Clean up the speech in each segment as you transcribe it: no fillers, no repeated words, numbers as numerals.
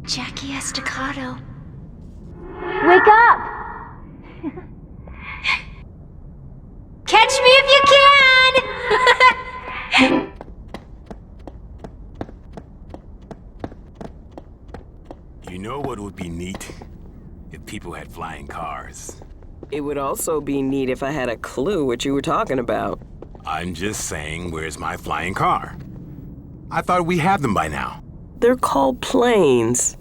Jackie Estacado. Wake up! Catch me if you can! You know what would be neat? If people had flying cars. It would also be neat if I had a clue what you were talking about. I'm just saying, where's my flying car? I thought we had them by now. They're called planes.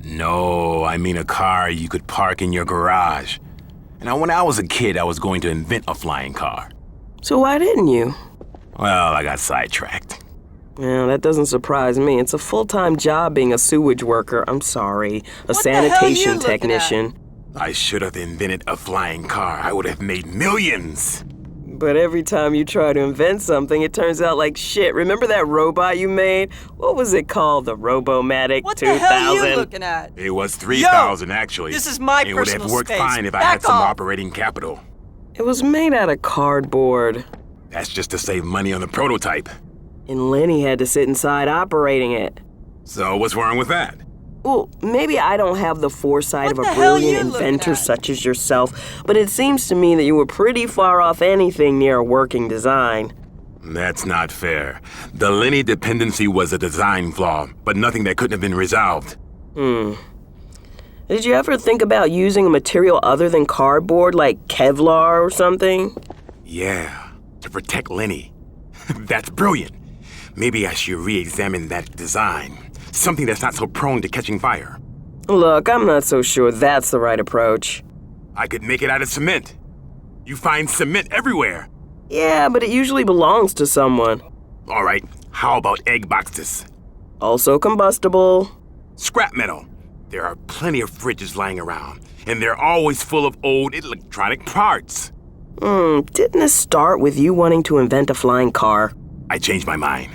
No, I mean a car you could park in your garage. And when I was a kid, I was going to invent a flying car. So why didn't you? Well, I got sidetracked. Yeah, that doesn't surprise me. It's a full-time job being a sewage worker. I'm sorry. A What sanitation the hell are you looking technician. I should have invented a flying car. I would have made millions. But every time you try to invent something, it turns out like shit. Remember that robot you made? What was it called? The Robomatic 2000? What the hell are you looking at? It was 3,000 Yo, actually. this is my it would have personal worked space. fine if I Back had some off. operating capital. It was made out of cardboard. That's just to save money on the prototype. And Lenny had to sit inside operating it. So what's wrong with that? Well, maybe I don't have the foresight What of the a hell are brilliant you looking inventor at? such as yourself, but it seems to me that you were pretty far off anything near a working design. That's not fair. The Lenny dependency was a design flaw, but nothing that couldn't have been resolved. Did you ever think about using a material other than cardboard, like Kevlar or something? Yeah, to protect Lenny. That's brilliant. Maybe I should re-examine that design. Something that's not so prone to catching fire. Look, I'm not so sure that's the right approach. I could make it out of cement. You find cement everywhere. Yeah, but it usually belongs to someone. All right, how about egg boxes? Also combustible. Scrap metal. There are plenty of fridges lying around, and they're always full of old electronic parts. Didn't this start with you wanting to invent a flying car? I changed my mind.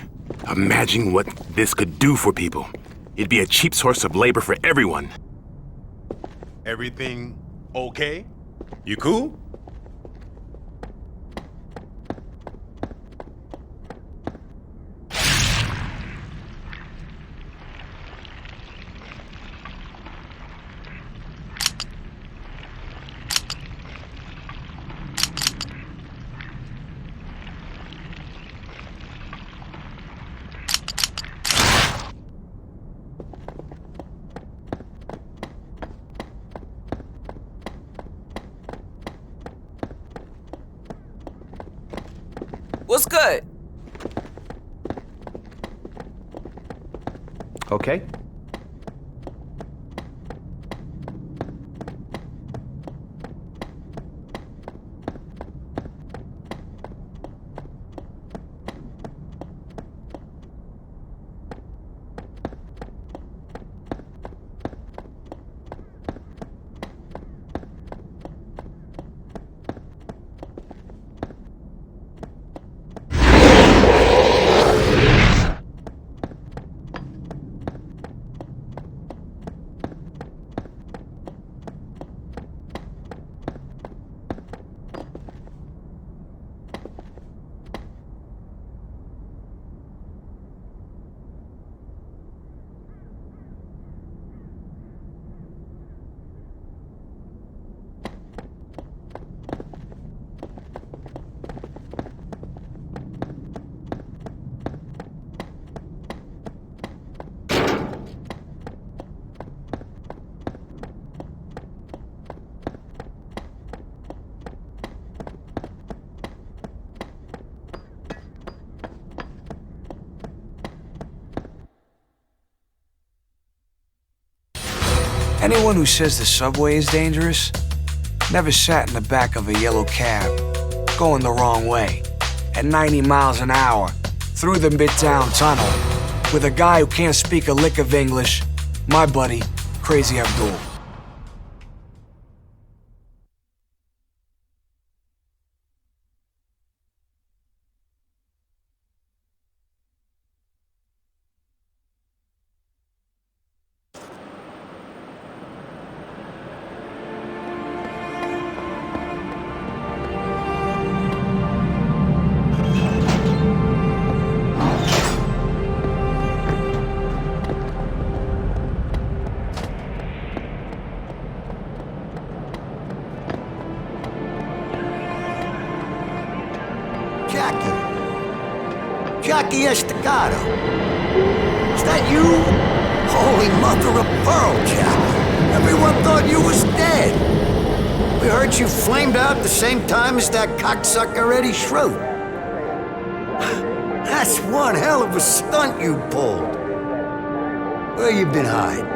Imagine what this could do for people. It'd be a cheap source of labor for everyone. Everything okay? You cool? What's good? Okay. Anyone who says the subway is dangerous never sat in the back of a yellow cab, going the wrong way, at 90 miles an hour, through the Midtown Tunnel, with a guy who can't speak a lick of English, my buddy, Crazy Abdul. Jackie Estacado. Is that you? Holy mother of pearl, Jack. Everyone thought you was dead. We heard you flamed out at the same time as that cocksucker Eddie Schroed. That's one hell of a stunt you pulled. Where you been hiding?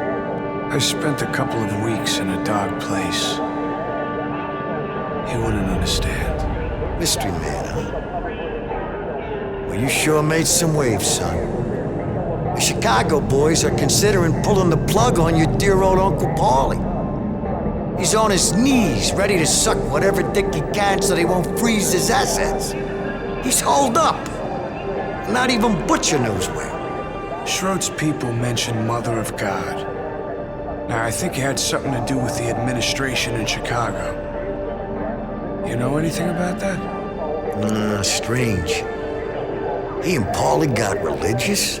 I spent a couple of weeks in a dark place. He wouldn't understand. Mystery man, huh? Well, you sure made some waves, son. The Chicago boys are considering pulling the plug on your dear old Uncle Paulie. He's on his knees, ready to suck whatever dick he can so they won't freeze his assets. He's holed up. Not even Butcher knows where. Schroed's people mentioned Mother of God. Now, I think it had something to do with the administration in Chicago. You know anything about that? Strange. He and Paulie got religious?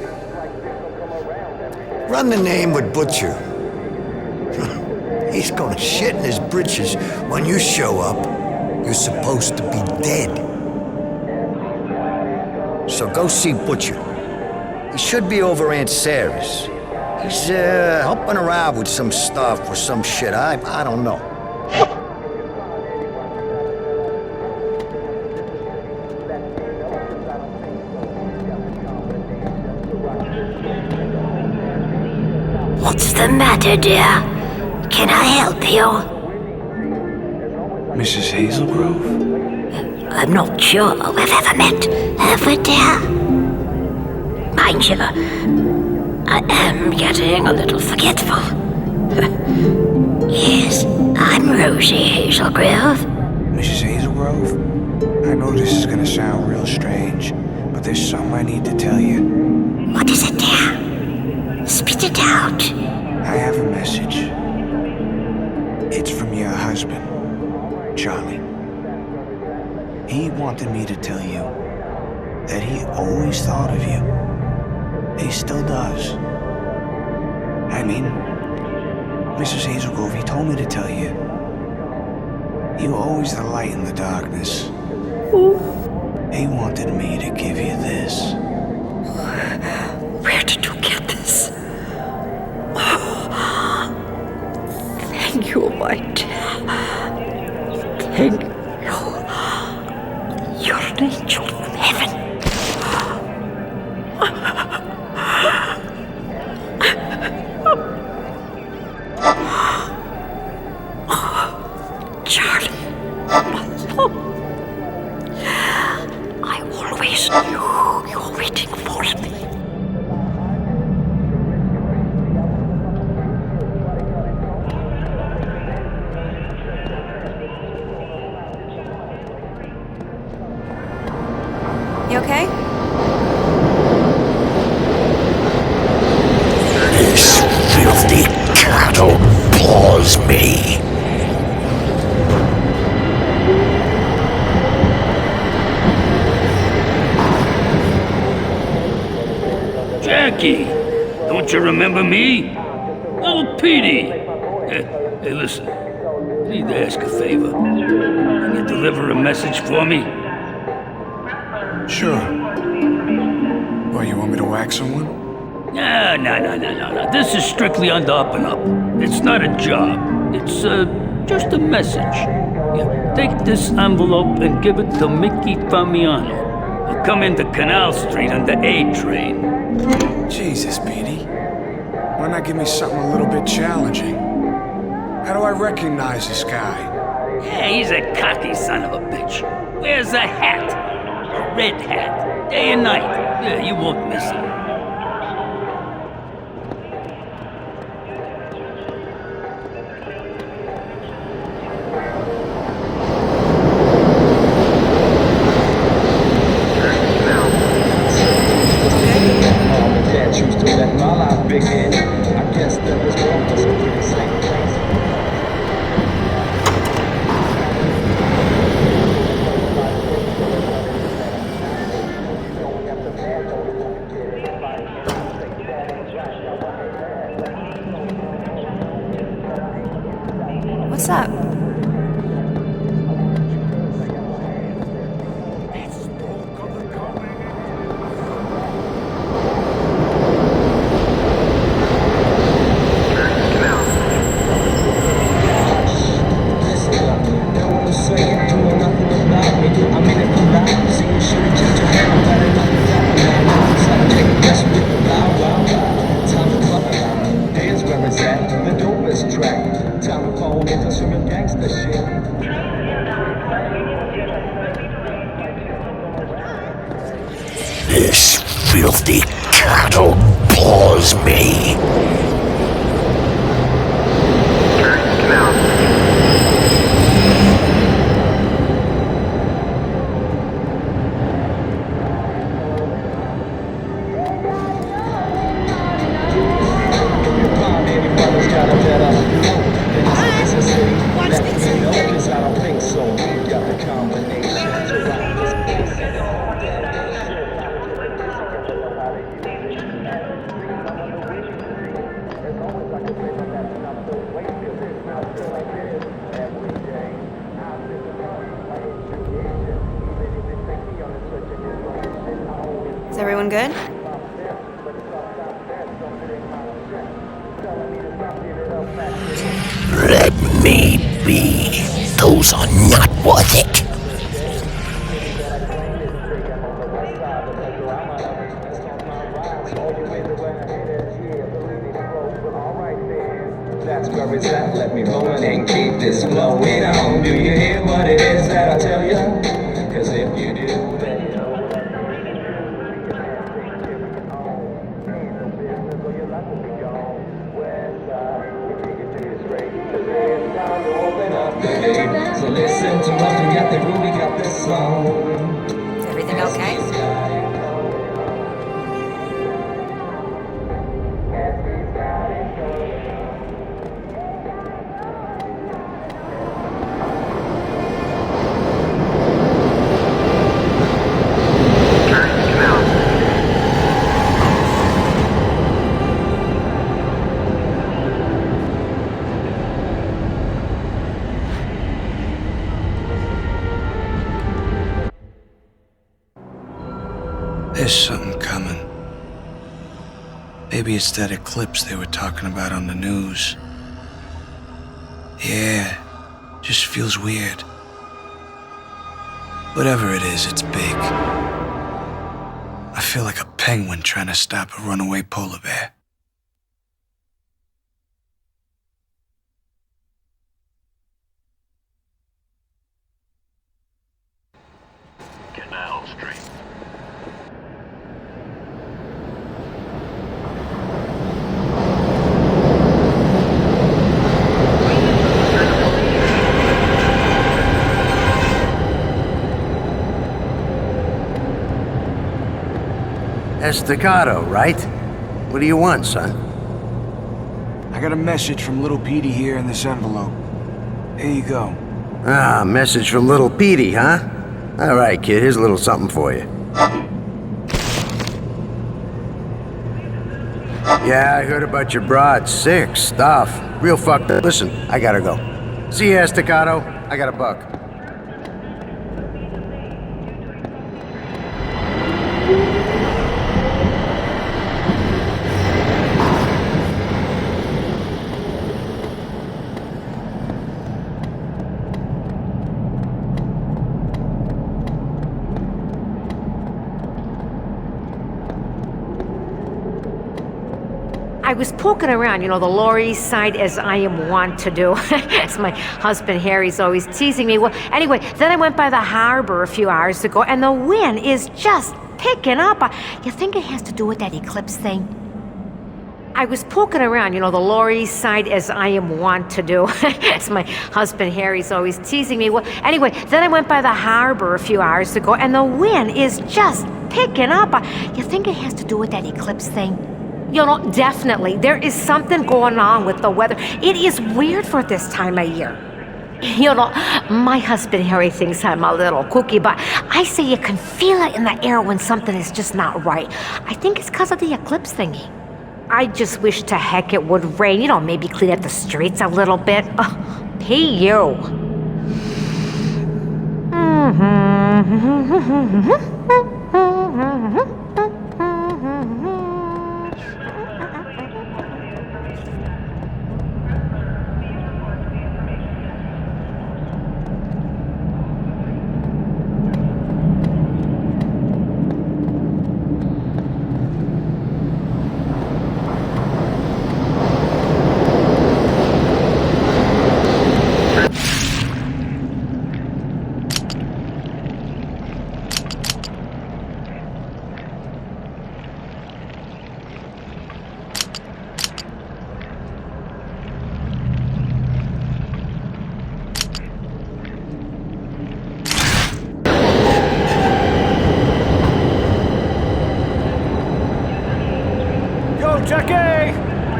Run the name with Butcher. He's gonna shit in his britches when you show up. You're supposed to be dead. So go see Butcher. He should be over Aunt Sarah's. He's helping her out with some stuff or some shit. I don't know. What's the matter, dear? Can I help you? Mrs. Hazelgrove? I'm not sure we've ever met, have we, dear? Mind you, I am getting a little forgetful. Yes, I'm Rosie Hazelgrove. Mrs. Hazelgrove? I know this is gonna sound real strange, but there's something I need to tell you. What is it, dear? Spit it out. I have a message. It's from your husband, Charlie. He wanted me to tell you that he always thought of you. He still does. I mean, Mrs. Hazelgrove, he told me to tell you. You were always the light in the darkness. He wanted me to give you this. Where did you get this? Thank you, my dear. Thank you. You're an angel from heaven. Charlie, I always knew you were waiting for me. You okay? This filthy cattle paws me. Jackie, don't you remember me? Little Petey. Hey, listen. I need to ask a favor. Can you deliver a message for me? Sure. What, you want me to whack someone? No. This is strictly on the up and up. It's not a job. It's, just a message. Yeah, take this envelope and give it to Mickey Famiano. He'll come into Canal Street on the A train. Jesus, Petey. Why not give me something a little bit challenging? How do I recognize this guy? Yeah, he's a cocky son of a bitch. Wears a hat. A red hat. Day and night. Yeah, you won't miss him. What's up? filthy cattle bores me. Is everyone good? Let me be. Those are not worth it. That's where it's at. Let me roll it and keep this flowing on. Do you hear what it is that I tell you? Cause if you do, then you know. So listen to us, we got the groove, we got this song. Is everything okay? There's something coming. Maybe it's that eclipse they were talking about on the news. Yeah, just feels weird. Whatever it is, it's big. I feel like a penguin trying to stop a runaway polar bear. Canal Street. Estacado, right? What do you want, son? I got a message from Little Petey here in this envelope. Here you go. Ah, message from Little Petey, huh? All right, kid, here's a little something for you. Yeah, I heard about your broad. Sick stuff. Real fucked up. Listen, I gotta go. See ya, Estacado. I got a buck. I was poking around, the Lower East Side, as I am wont to do. As my husband Harry's always teasing me. Well, anyway, then I went by the harbor a few hours ago, and the wind is just picking up. You think it has to do with that eclipse thing? I was poking around, the Lower East Side, as I am wont to do. As my husband Harry's always teasing me. Well, anyway, then I went by the harbor a few hours ago, and the wind is just picking up. You think it has to do with that eclipse thing? Definitely. There is something going on with the weather. It is weird for this time of year. My husband Harry thinks I'm a little kooky, but I say you can feel it in the air when something is just not right. I think it's because of the eclipse thingy. I just wish to heck it would rain, maybe clean up the streets a little bit. P.U.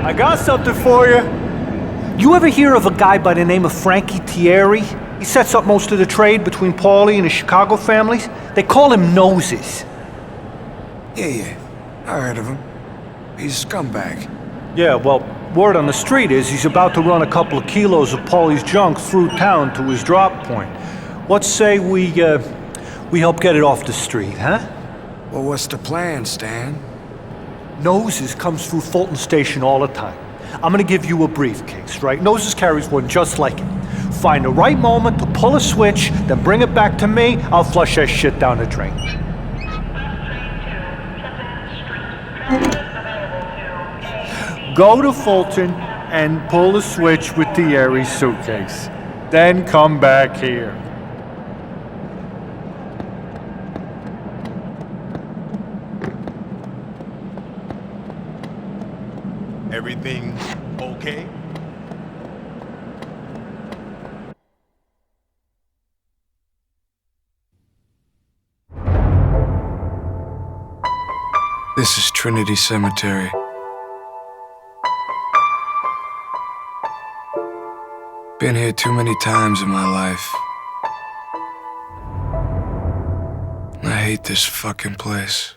I got something for you. You ever hear of a guy by the name of Frankie Tieri? He sets up most of the trade between Paulie and the Chicago families. They call him Noses. Yeah. I heard of him. He's a scumbag. Yeah, well, word on the street is he's about to run a couple of kilos of Paulie's junk through town to his drop point. What say we help get it off the street, huh? Well, what's the plan, Stan? Noses comes through Fulton Station all the time. I'm gonna give you a briefcase, right? Noses carries one just like it. Find the right moment to pull a switch, then bring it back to me. I'll flush that shit down the drain. Go to Fulton and pull the switch with Tieri's suitcase. Then come back here. Everything okay? This is Trinity Cemetery. Been here too many times in my life. I hate this fucking place.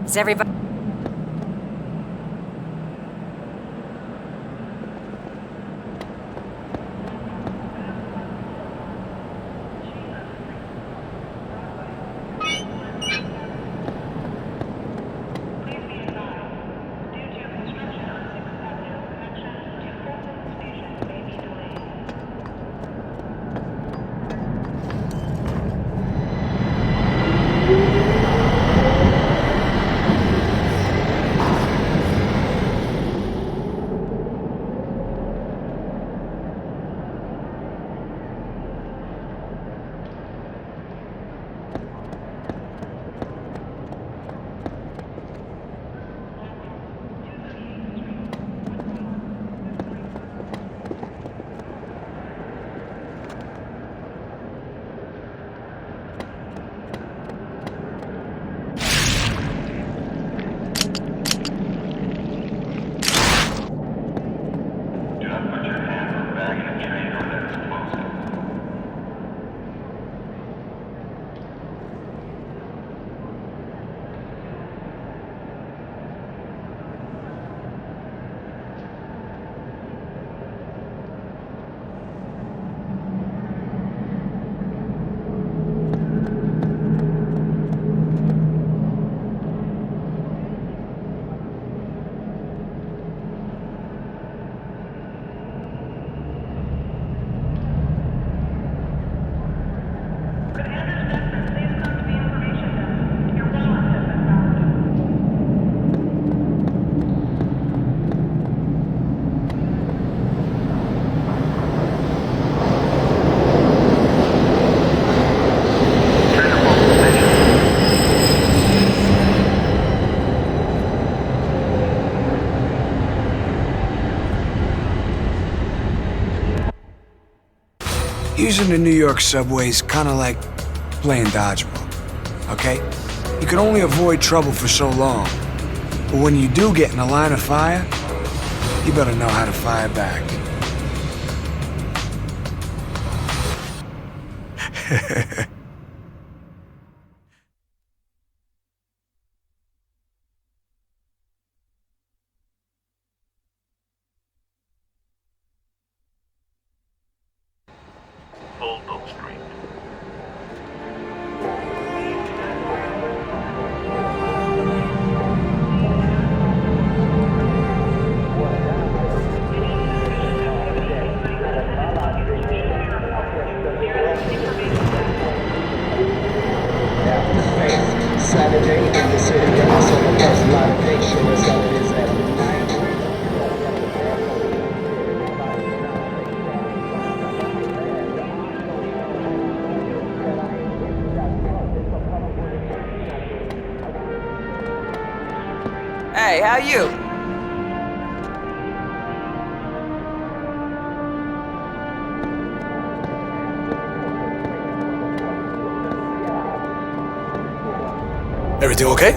Is everybody... Using the New York subway's kind of like playing dodgeball, okay? You can only avoid trouble for so long. But when you do get in a line of fire, you better know how to fire back. Saturday in the city, and so the first lot of day sure as hell it is at night. Hey, how you? Everything okay?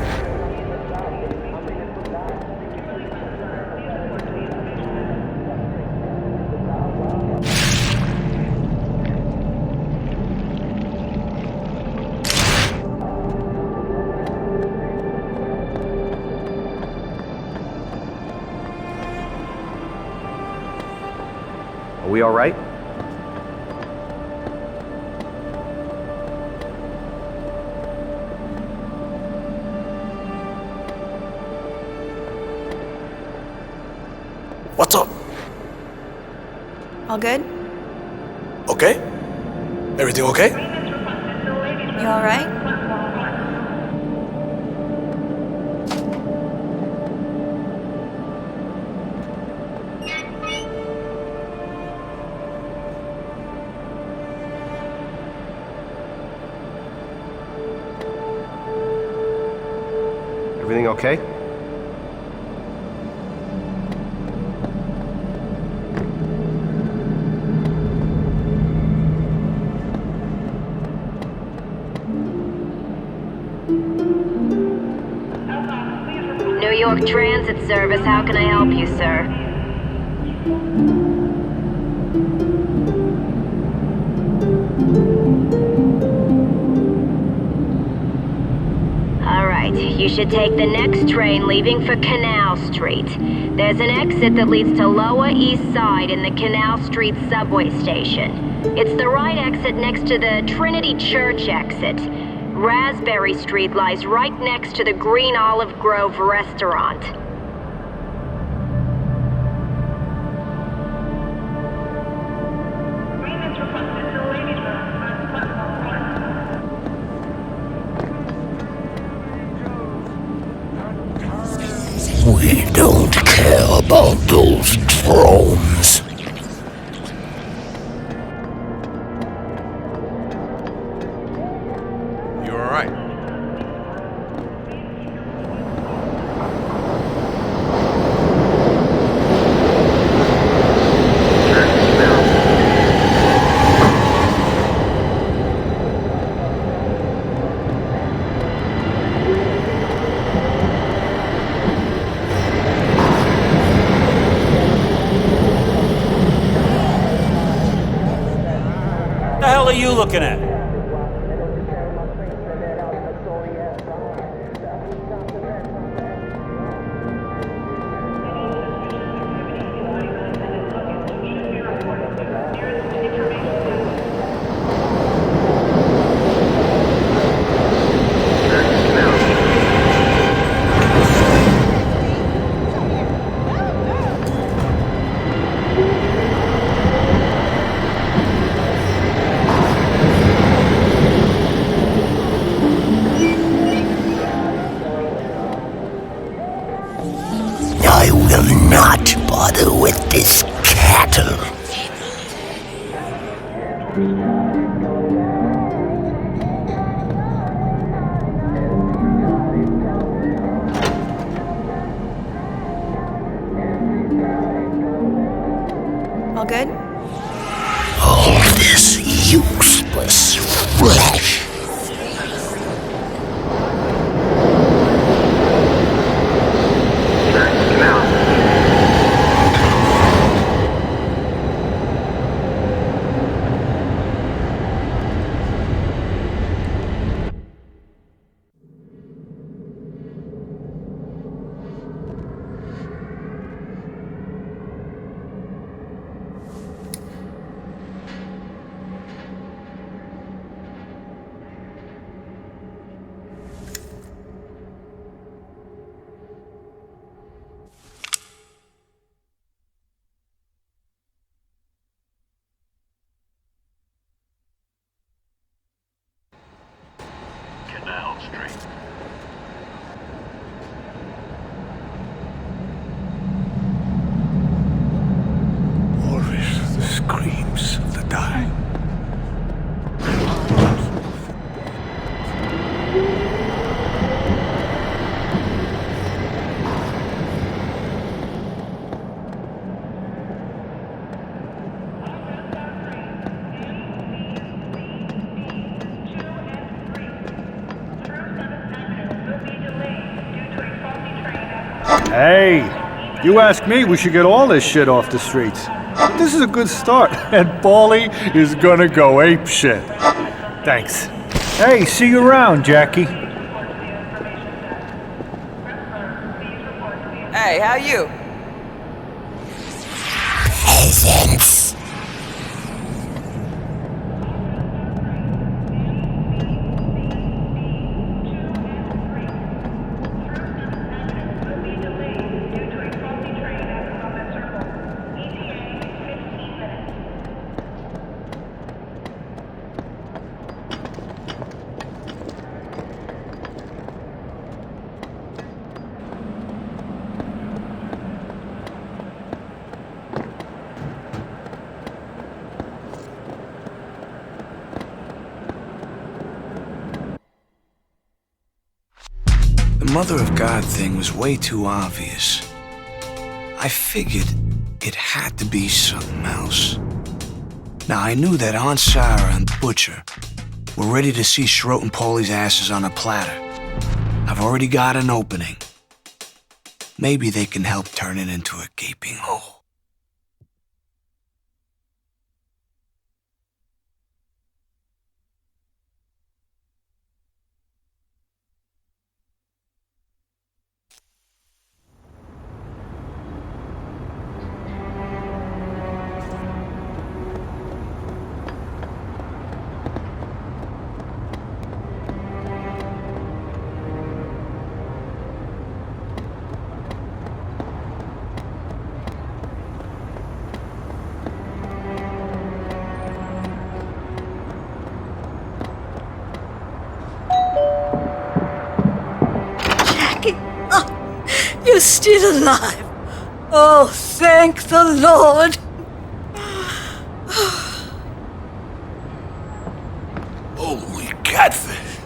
Are we all right? What's up? All good? Okay? Everything okay? You all right? Everything okay? New York Transit Service, how can I help you, sir? Alright, you should take the next train leaving for Canal Street. There's an exit that leads to Lower East Side in the Canal Street subway station. It's the right exit next to the Trinity Church exit. Raspberry Street lies right next to the Green Olive Grove restaurant. We don't care about those drones. You're all right. The hell are you looking at? I will not bother with this cattle. All good? All this useless flesh. Screams of the dying. Hey, you ask me, we should get all this shit off the streets. This is a good start, and Paulie is gonna go apeshit. Thanks. Hey, see you around, Jackie. Hey, how you? Peasants. The Mother of God thing was way too obvious. I figured it had to be something else. Now, I knew that Aunt Sara and the Butcher were ready to see Schroet and Paulie's asses on a platter. I've already got an opening. Maybe they can help turn it into a gaping hole. You're still alive. Oh, thank the Lord. Holy catfish.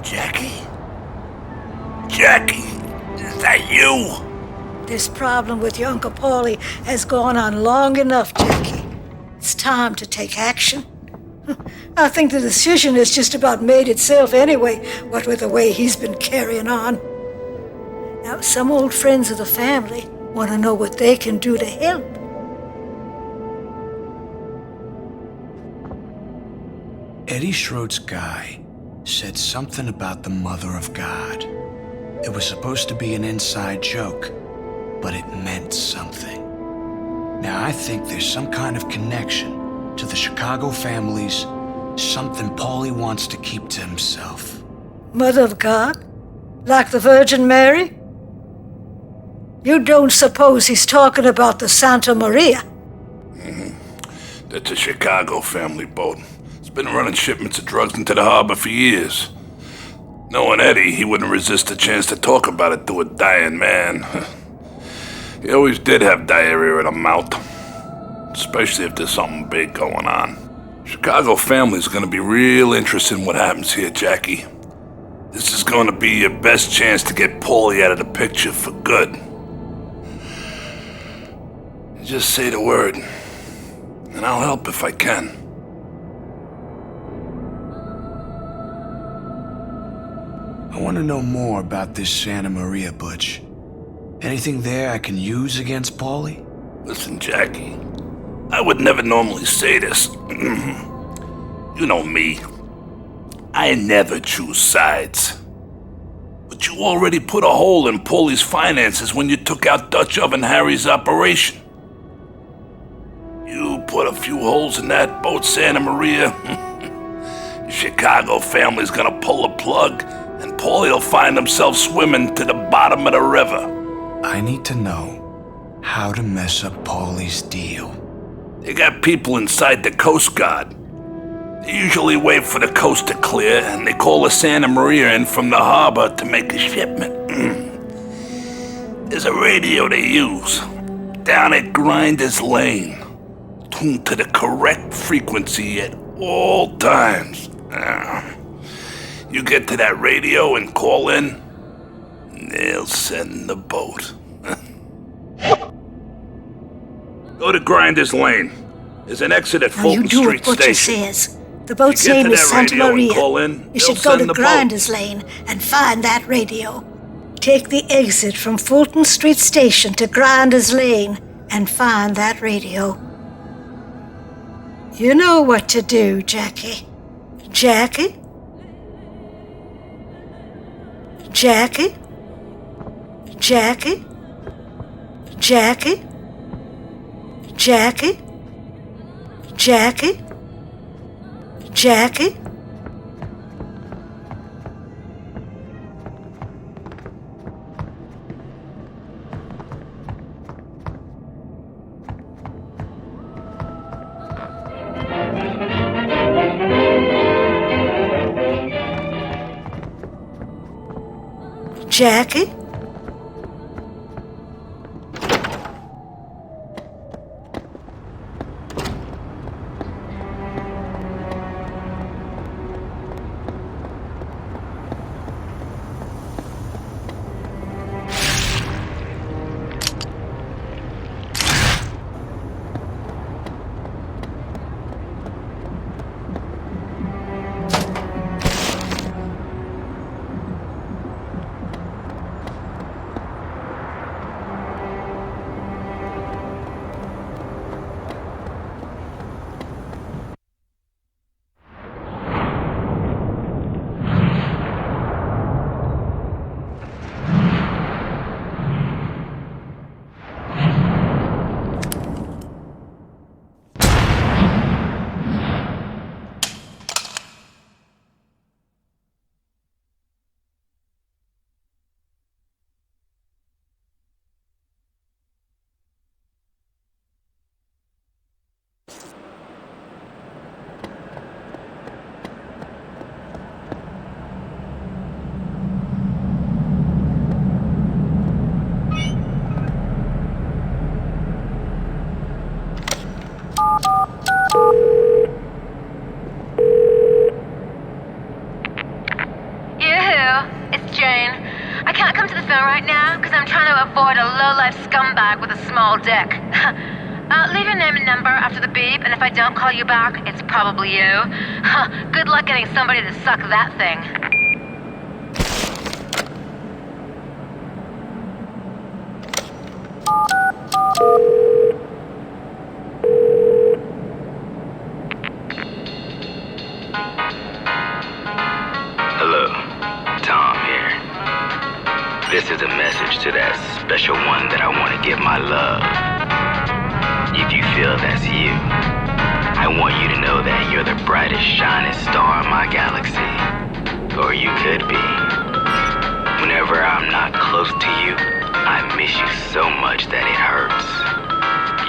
Jackie? Jackie, is that you? This problem with your Uncle Paulie has gone on long enough, Jackie. It's time to take action. I think the decision has just about made itself anyway, what with the way he's been carrying on. Now, some old friends of the family want to know what they can do to help. Eddie Schroet's guy said something about the Mother of God. It was supposed to be an inside joke, but it meant something. Now, I think there's some kind of connection to the Chicago families, something Paulie wants to keep to himself. Mother of God? Like the Virgin Mary? You don't suppose he's talking about the Santa Maria? That's a Chicago family boat. It's been running shipments of drugs into the harbor for years. Knowing Eddie, he wouldn't resist the chance to talk about it to a dying man. He always did have diarrhea in the mouth, especially if there's something big going on. Chicago family's gonna be real interested in what happens here, Jackie. This is gonna be your best chance to get Paulie out of the picture for good. Just say the word. and I'll help if I can. I want to know more about this Santa Maria, Butch. Anything there I can use against Paulie? Listen, Jackie, I would never normally say this. You know me. I never choose sides. But you already put a hole in Paulie's finances when you took out Dutch Oven Harry's operation. You put a few holes in that boat, Santa Maria. Your Chicago family's gonna pull the plug, and Paulie'll find himself swimming to the bottom of the river. I need to know how to mess up Paulie's deal. They got people inside the Coast Guard. They usually wait for the coast to clear, and they call the Santa Maria in from the harbor to make a shipment. There's a radio they use down at Grinder's Lane, tuned to the correct frequency at all times. You get to that radio and call in, they'll send the boat. Go to Grinder's Lane. There's an exit at Fulton You do Street what Butcher Station. says. The boat's You get name to is that Santa radio and Maria. call in, You should they'll go send to the boat. Grinder's Lane and find that radio. Take the exit from Fulton Street Station to Grinder's Lane and find that radio. You know what to do, Jackie. Jackie? Jackie? Jackie? Jackie? Jackie? Jackie? Jackie? Jackie? Avoid a low-life scumbag with a small dick. Leave your name and number after the beep, and if I don't call you back, it's probably you. Good luck getting somebody to suck that thing. Hello, Tom here. This is a message to that special one that I want to give my love. If you feel that's you, I want you to know that you're the brightest, shining star in my galaxy. Or you could be. Whenever I'm not close to you, I miss you so much that it hurts.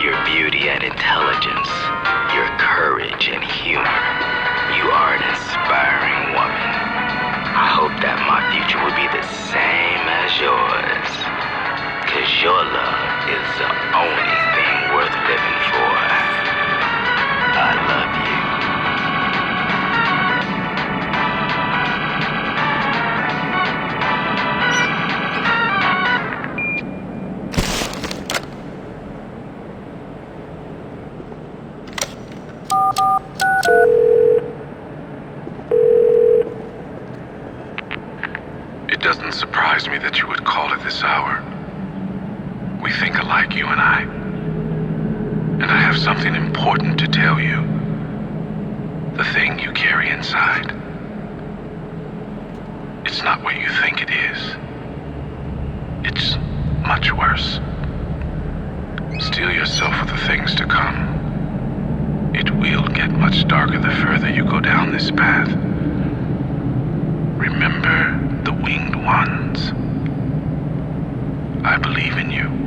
Your beauty and intelligence, your courage and humor. You are an inspiring woman. I hope that my future will be the same as yours. 'Cause your love is the only thing worth living for. me that you would call at this hour. We think alike, you and I. And I have something important to tell you. The thing you carry inside. It's not what you think it is. It's much worse. Steel yourself for the things to come. It will get much darker the further you go down this path. Remember the winged ones. I believe in you.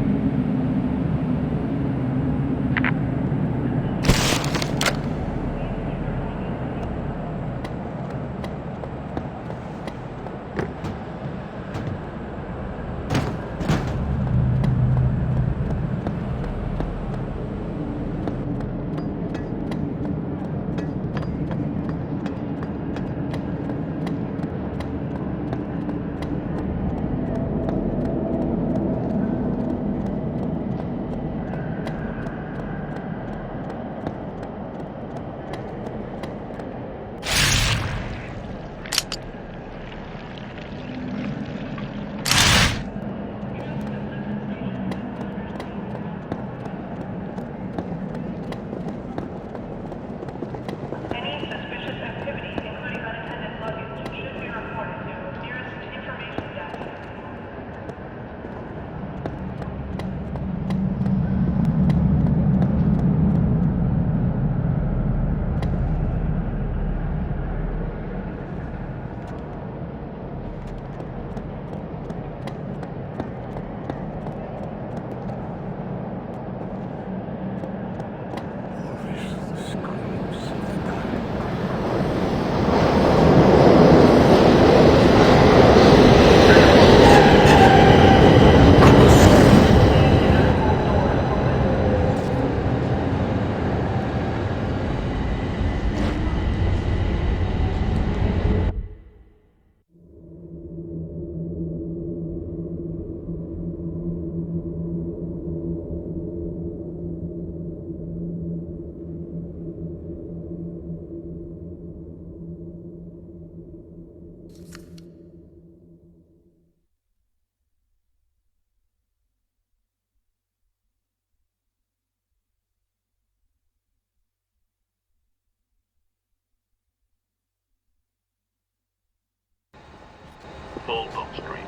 Bulldog Street.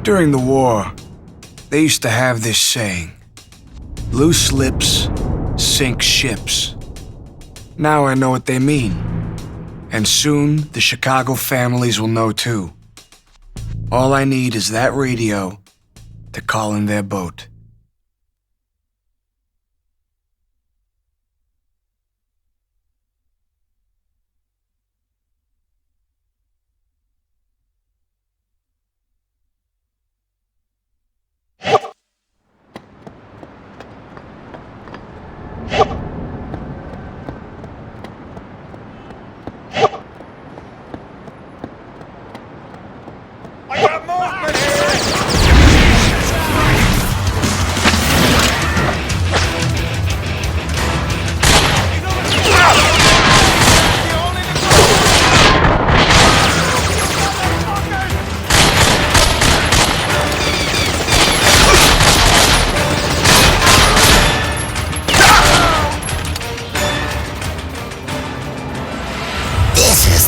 During the war, they used to have this saying, loose lips sink ships. Now I know what they mean. And soon the Chicago families will know too. All I need is that radio to call in their boat.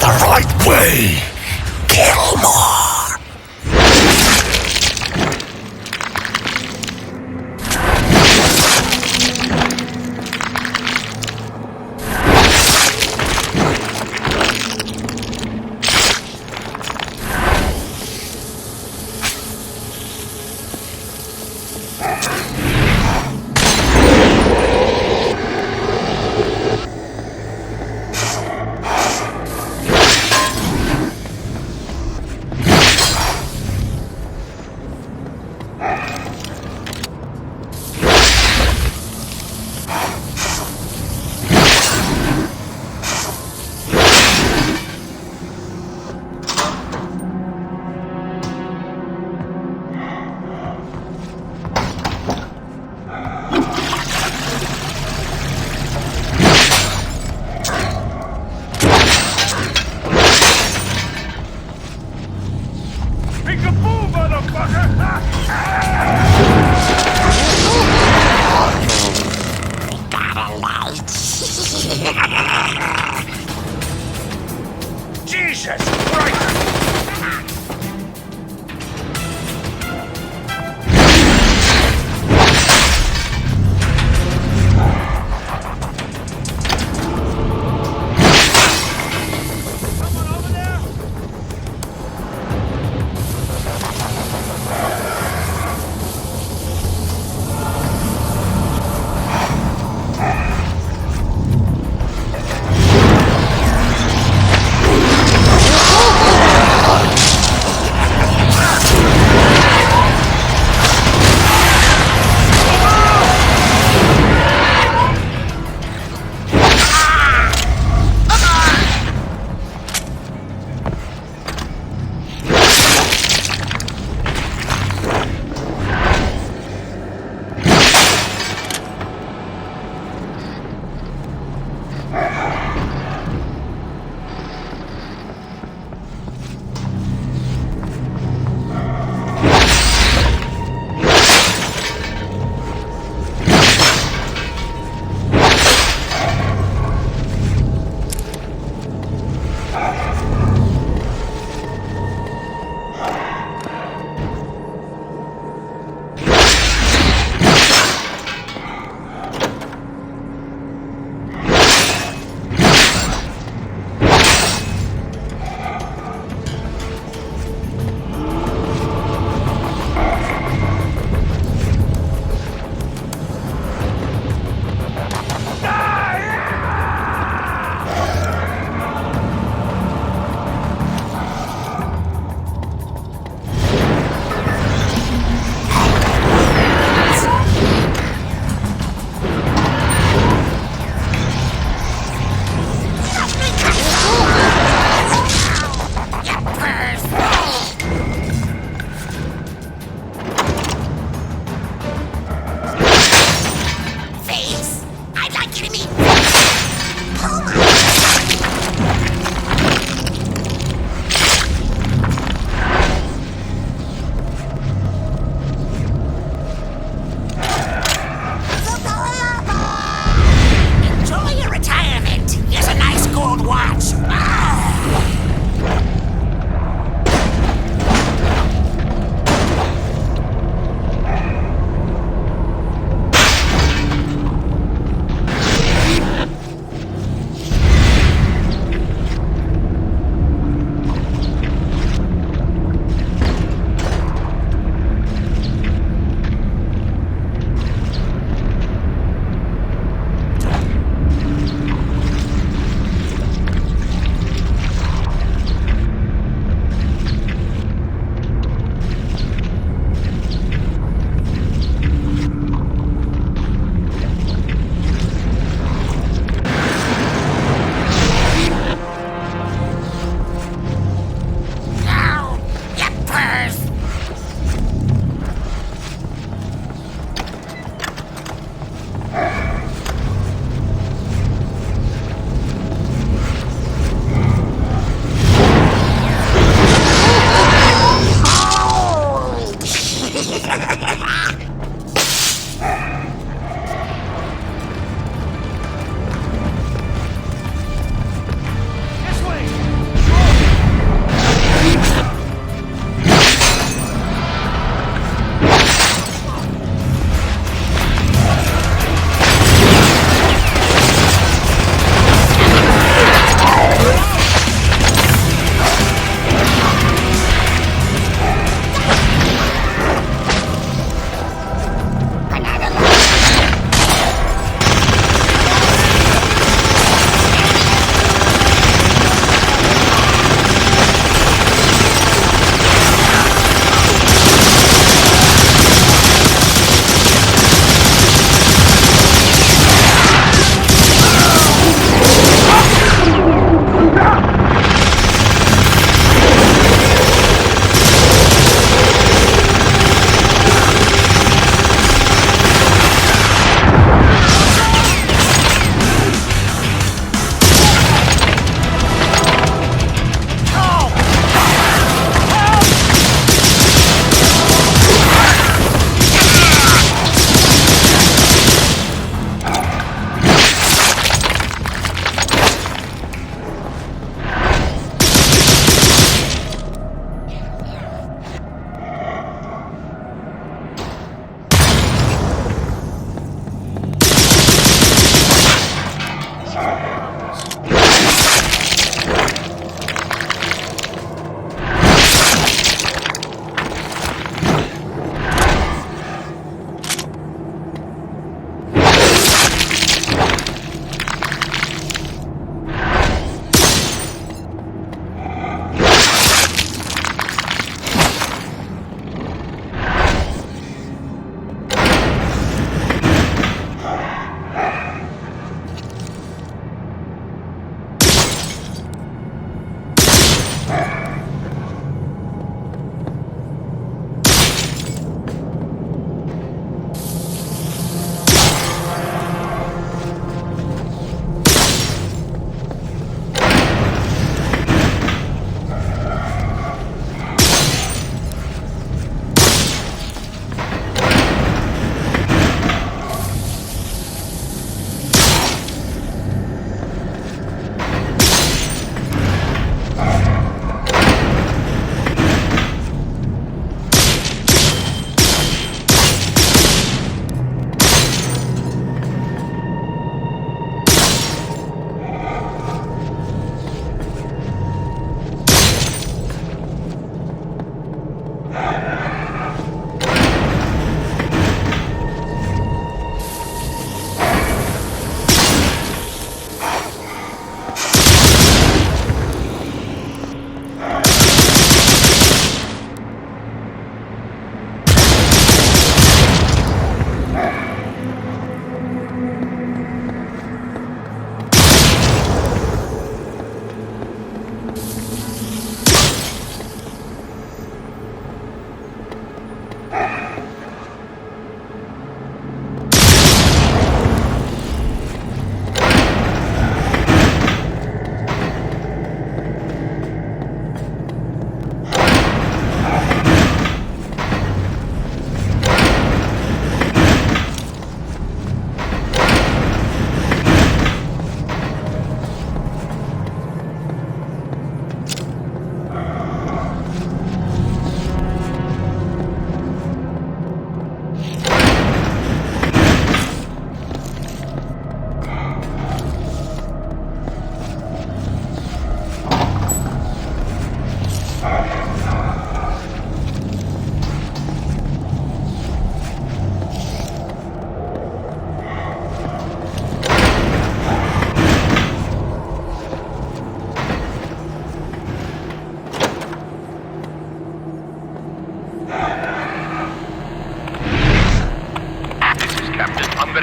the right way. Kill more. Jesus Christ!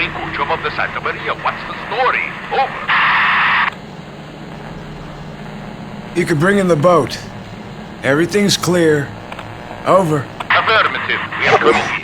Kuchum of the settlement here. What's the story? Over. You can bring in the boat. Everything's clear. Over. Affirmative. We have company.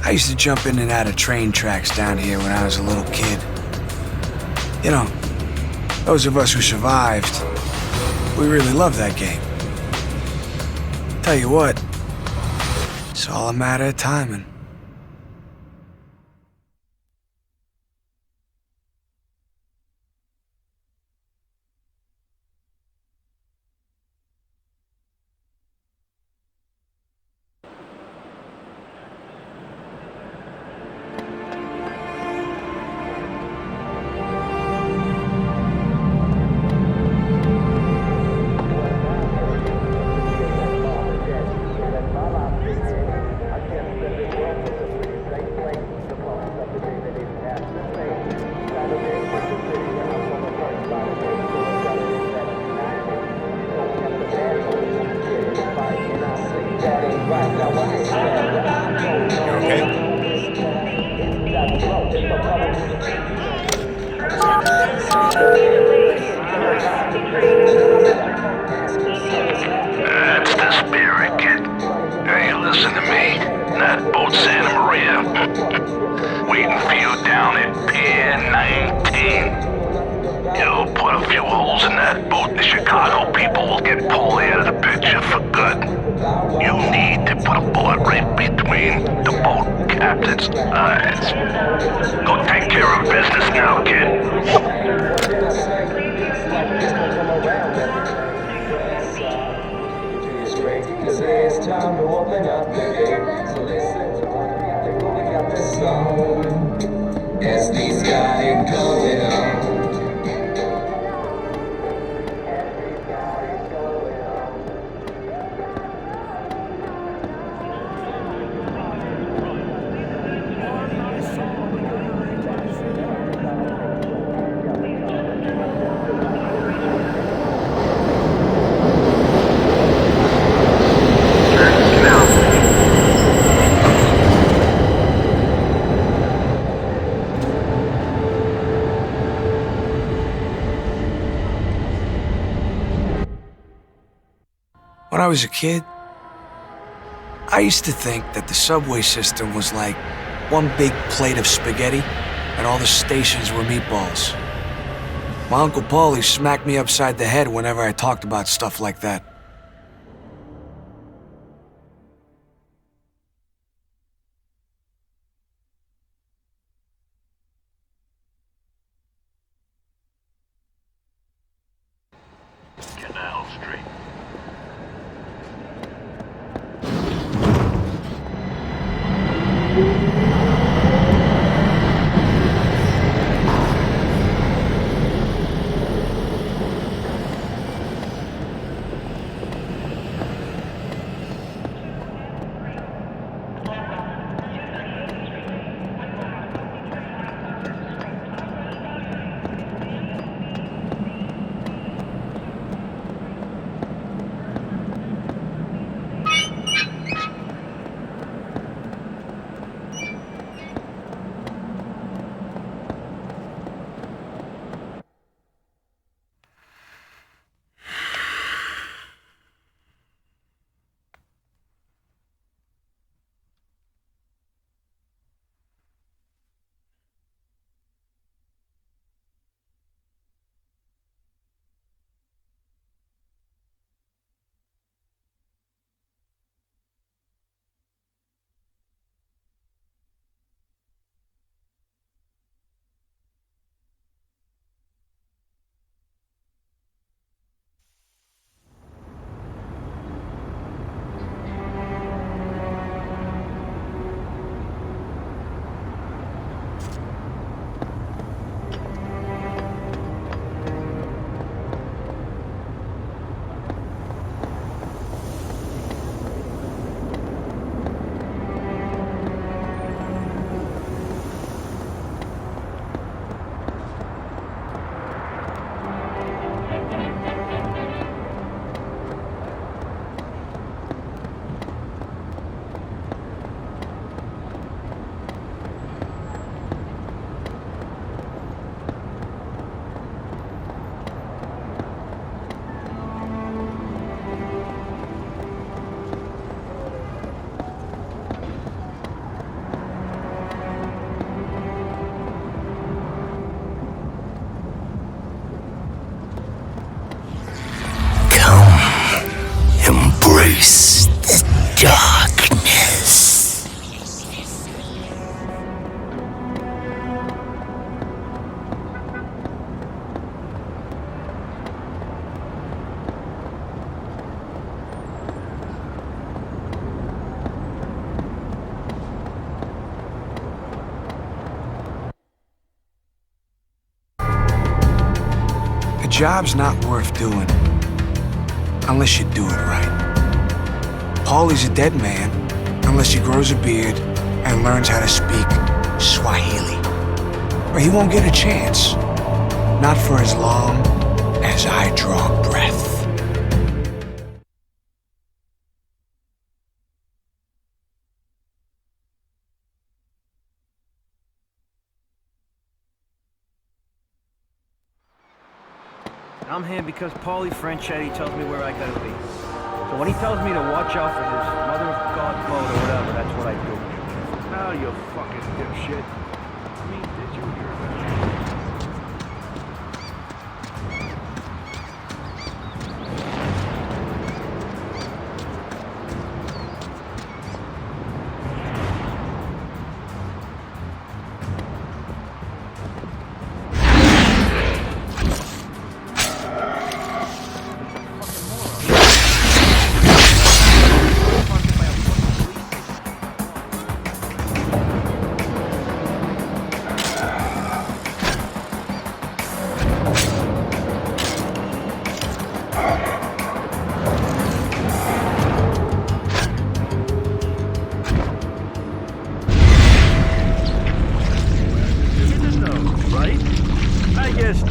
I used to jump in and out of train tracks down here when I was a little kid. You know, those of us who survived, we really loved that game. Tell you what, it's all a matter of timing. That's the spirit, kid. Hey, listen to me. That boat Santa Maria. Waiting for you down at Pier 19. You'll put a few holes in that boat. The Chicago people will get Paulie out of the picture for good. You need to put a bullet right between the boat captain's eyes. Go take care of business now, kid. It's time to open up the gate. So listen to what we got this song. SD's got it going on. When I was a kid, I used to think that the subway system was like one big plate of spaghetti and all the stations were meatballs. My Uncle Paulie smacked me upside the head whenever I talked about stuff like that. Canal Street. Embrace the darkness. A job's not worth doing unless you do it right. Paulie's a dead man unless he grows a beard and learns how to speak Swahili. Or he won't get a chance. Not for as long as I draw breath. I'm here because Paulie Franchetti tells me where I gotta be. So when he tells me to watch out for this mother of God boat or whatever, that's what I do. Now you fucking dipshit. I mean, did you hear that?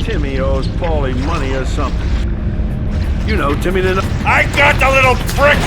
Timmy owes Paulie money or something. You know, Timmy didn't... I got the little prick!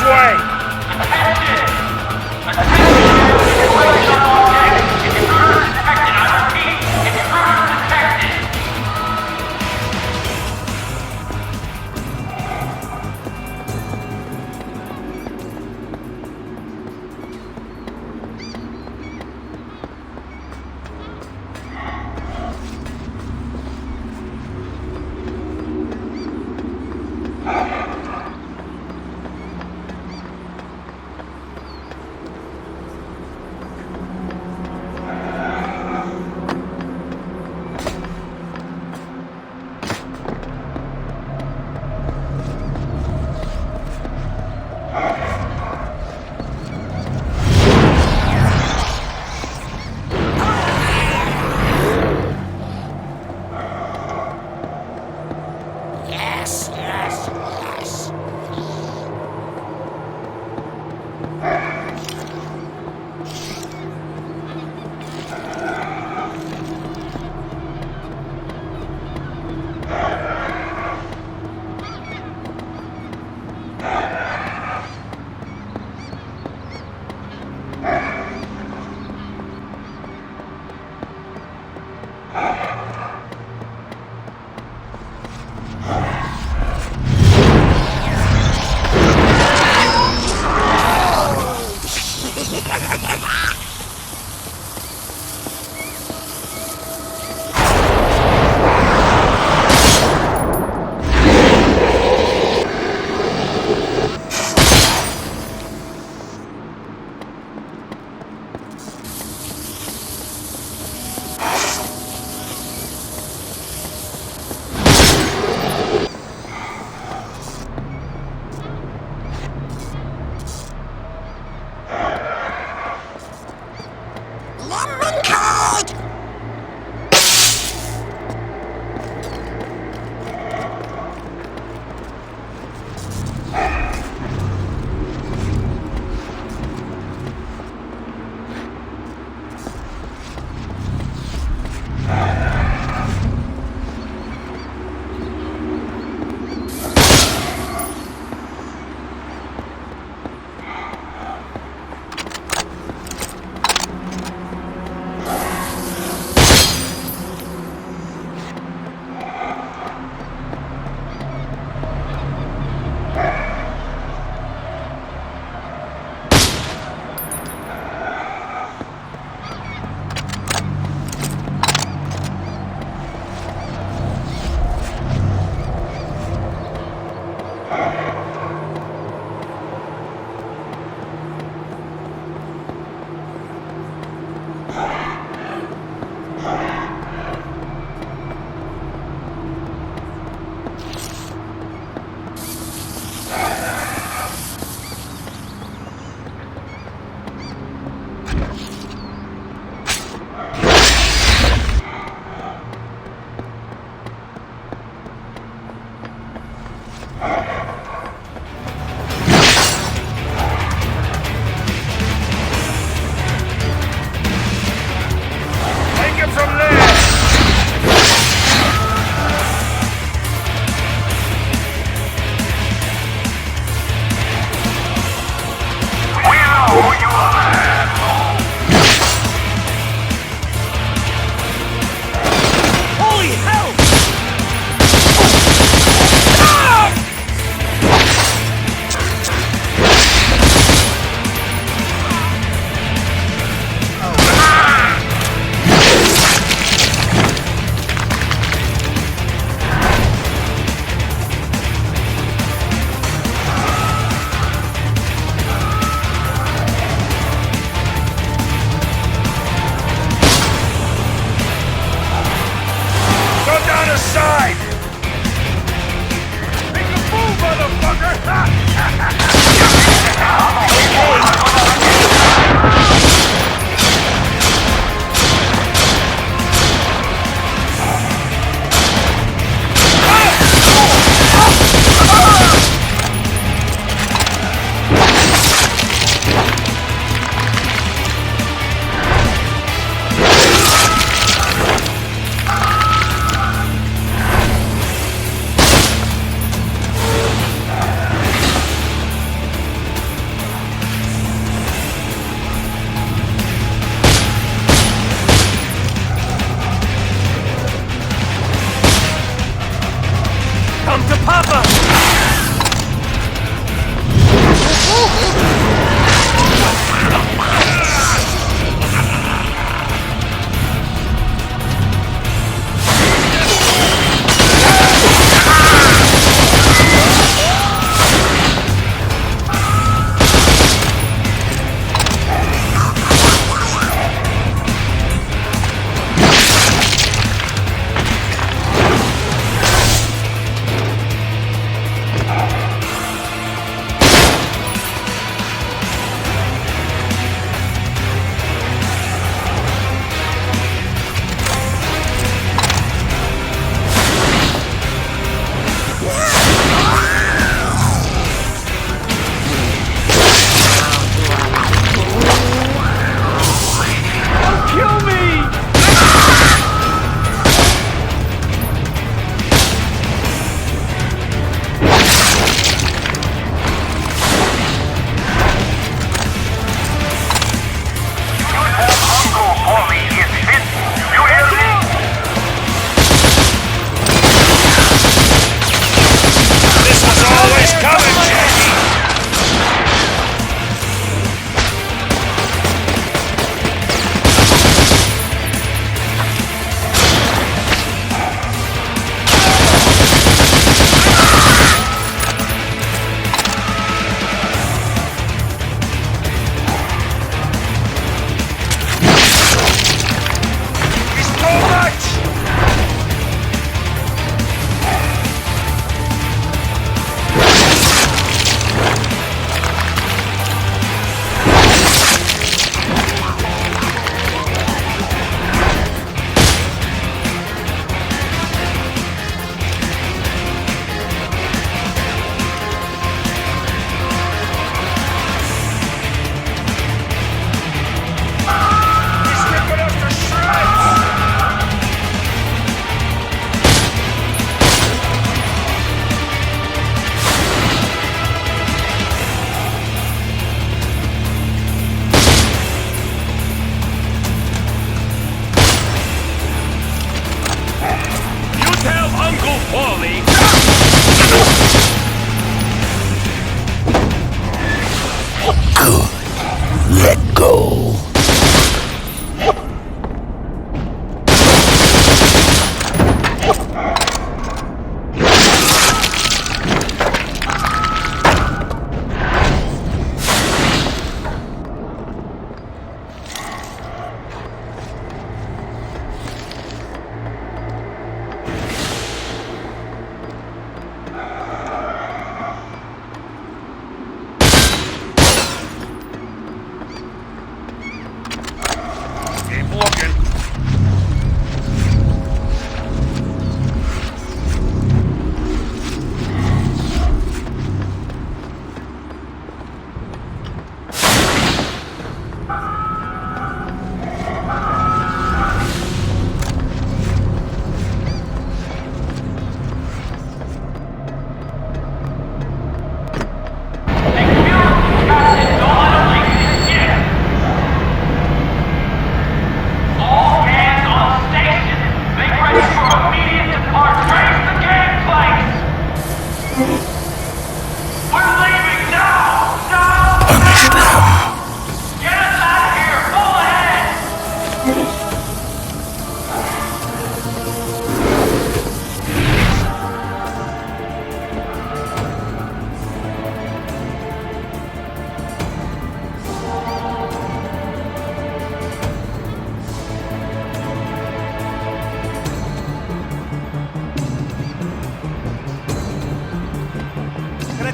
way!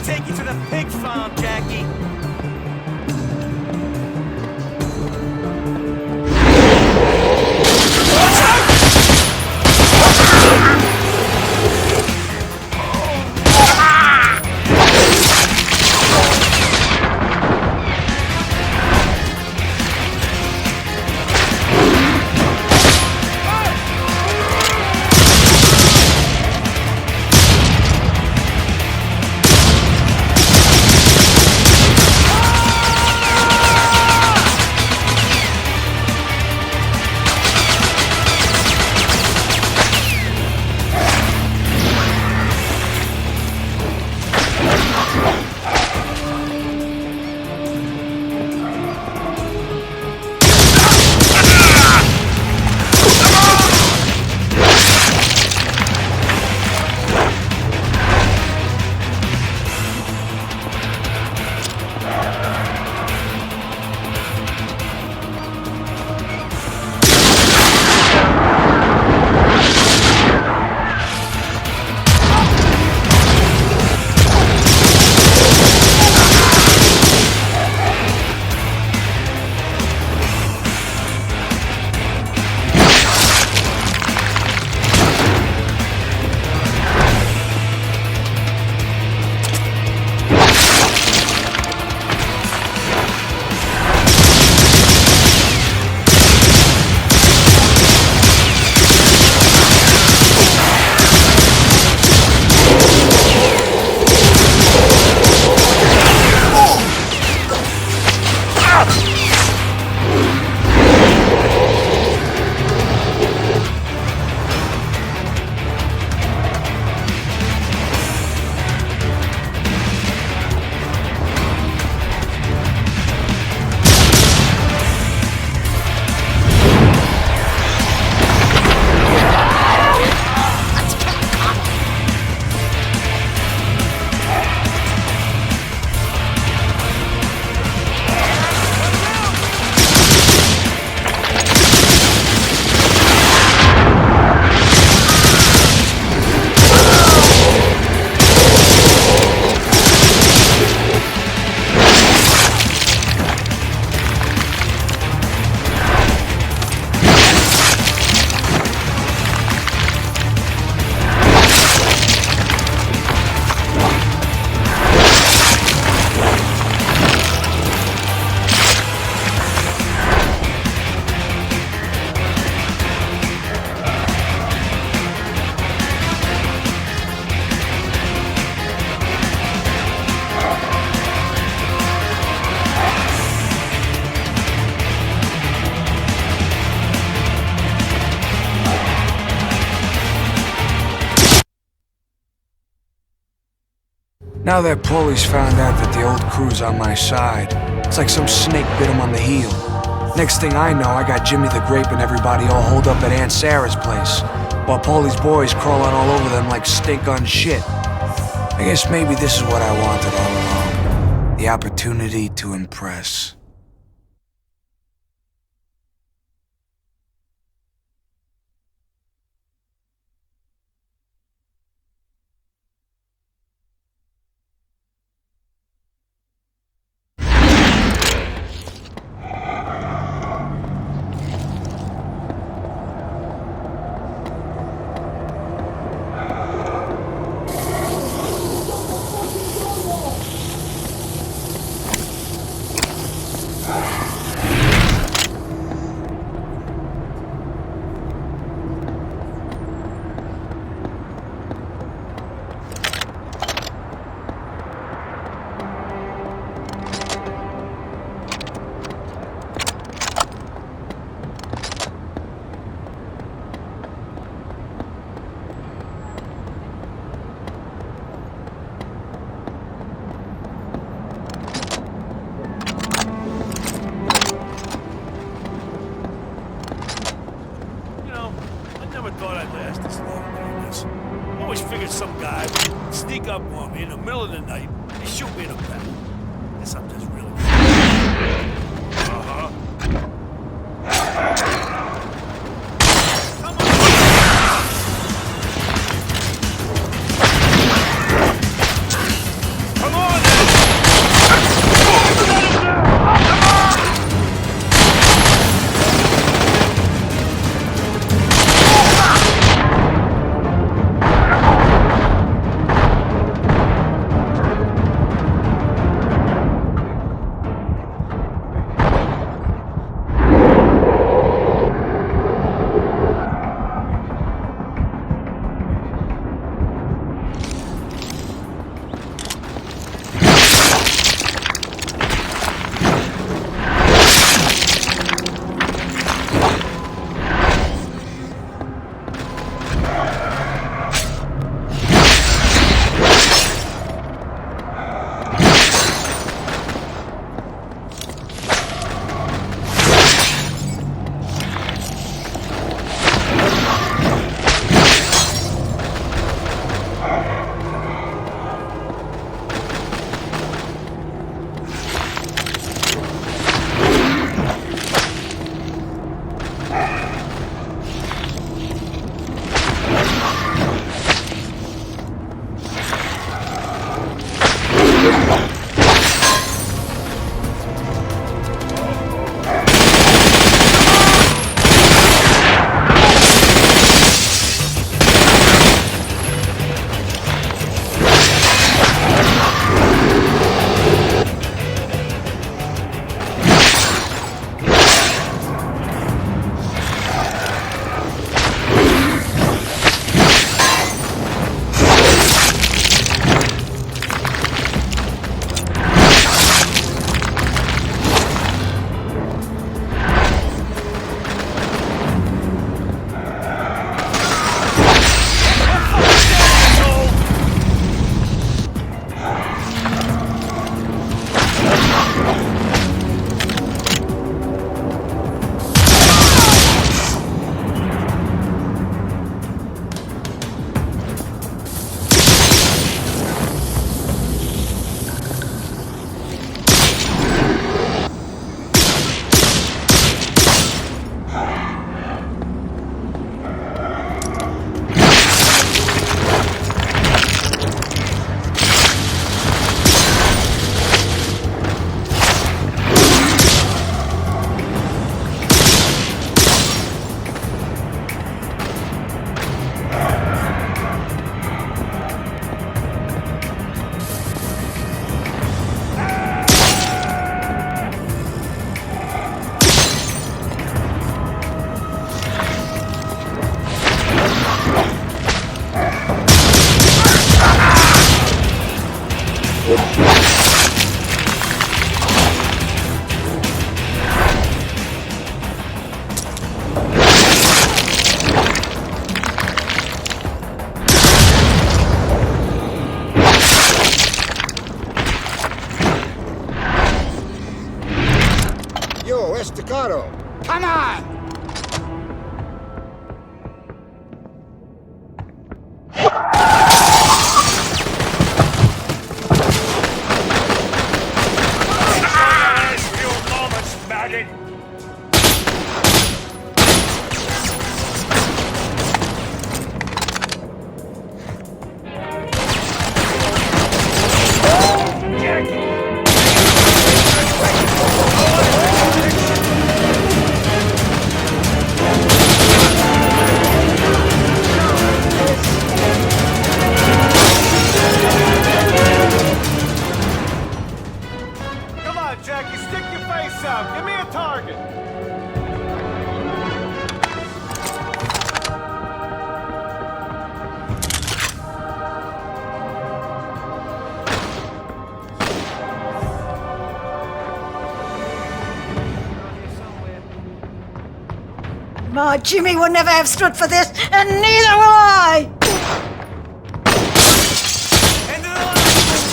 gonna take you to the pig farm, Jackie. Now that Paulie's found out that the old crew's on my side, it's like some snake bit him on the heel. Next thing I know, I got Jimmy the Grape and everybody all holed up at Aunt Sarah's place, while Paulie's boys crawling all over them like stink on shit. I guess maybe this is what I wanted all along. The opportunity to impress. Come Estacado. Come on! Jackie, stick your face out. Give me a target. Ma, Jimmy would never have stood for this, and neither will I!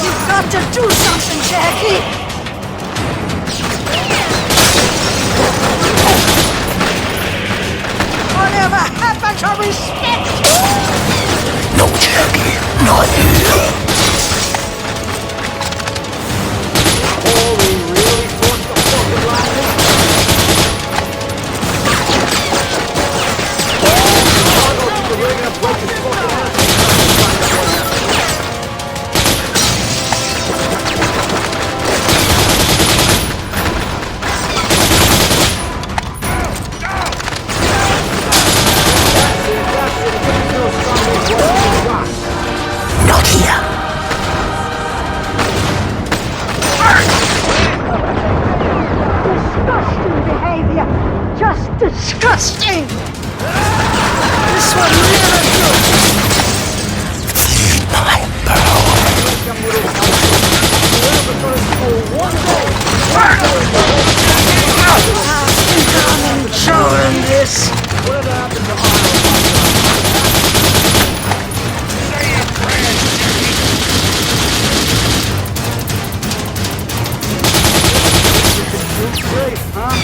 You've got to do something, Jackie! Whatever happened to respect? No, Jackie, not here. Oh, we really forced the fucking line. We're gonna break his fucking ass. Not here. Disgusting behavior! Just disgusting! This one really good! My I think I'm enjoying this. Whatever happened to honor? Say it, Brad! Great, huh?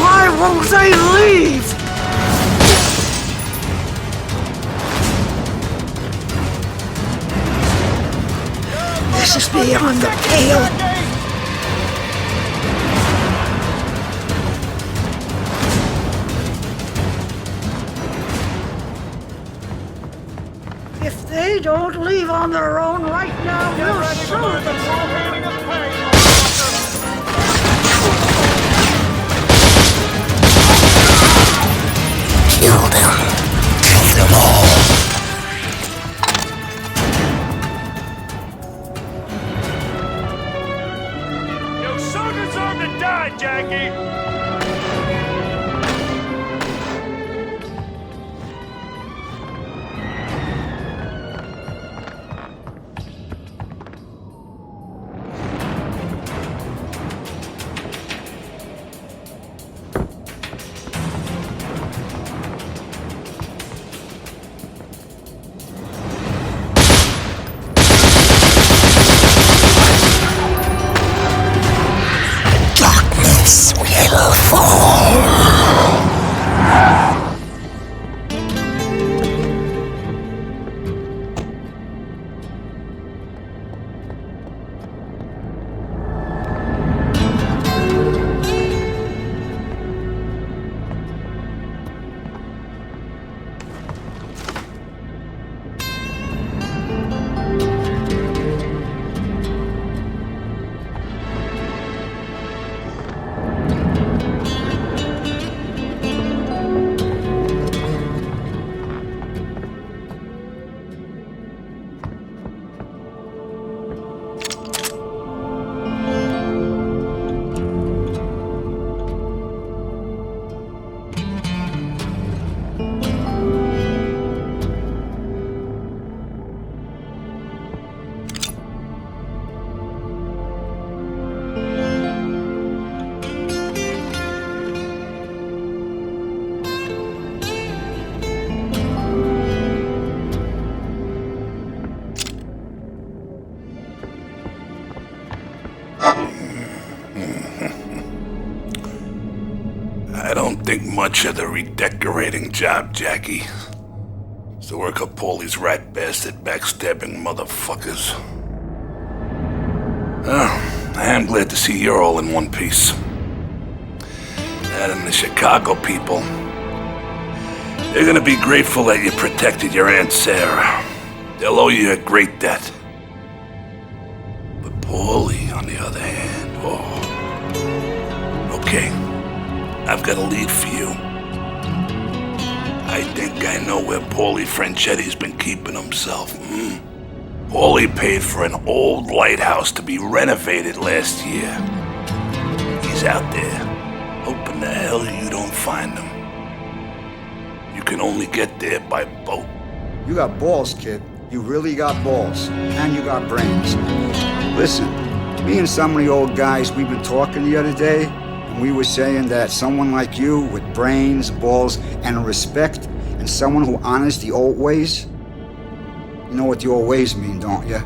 Why won't they leave? This is beyond the pale. If they don't leave on their own right now, we'll show them. Kill them. Kill them all. You so deserve to die, Jackie! Darkness will fall. think much of the redecorating job, Jackie. It's the work of Paulie's rat bastard backstabbing motherfuckers. Oh, I am glad to see you're all in one piece. That and the Chicago people. They're gonna be grateful that you protected your Aunt Sara. They'll owe you a great debt. But Paulie, on the other hand, Okay, I've got a lead for you. I think I know where Paulie Franchetti's been keeping himself. Paulie paid for an old lighthouse to be renovated last year. He's out there, hoping the hell you don't find him. You can only get there by boat. You got balls, kid. You really got balls. And you got brains. Listen, me and some of the old guys, we've been talking the other day, and we were saying that someone like you with brains, balls, and respect, and someone who honors the old ways, you know what the old ways mean, don't you?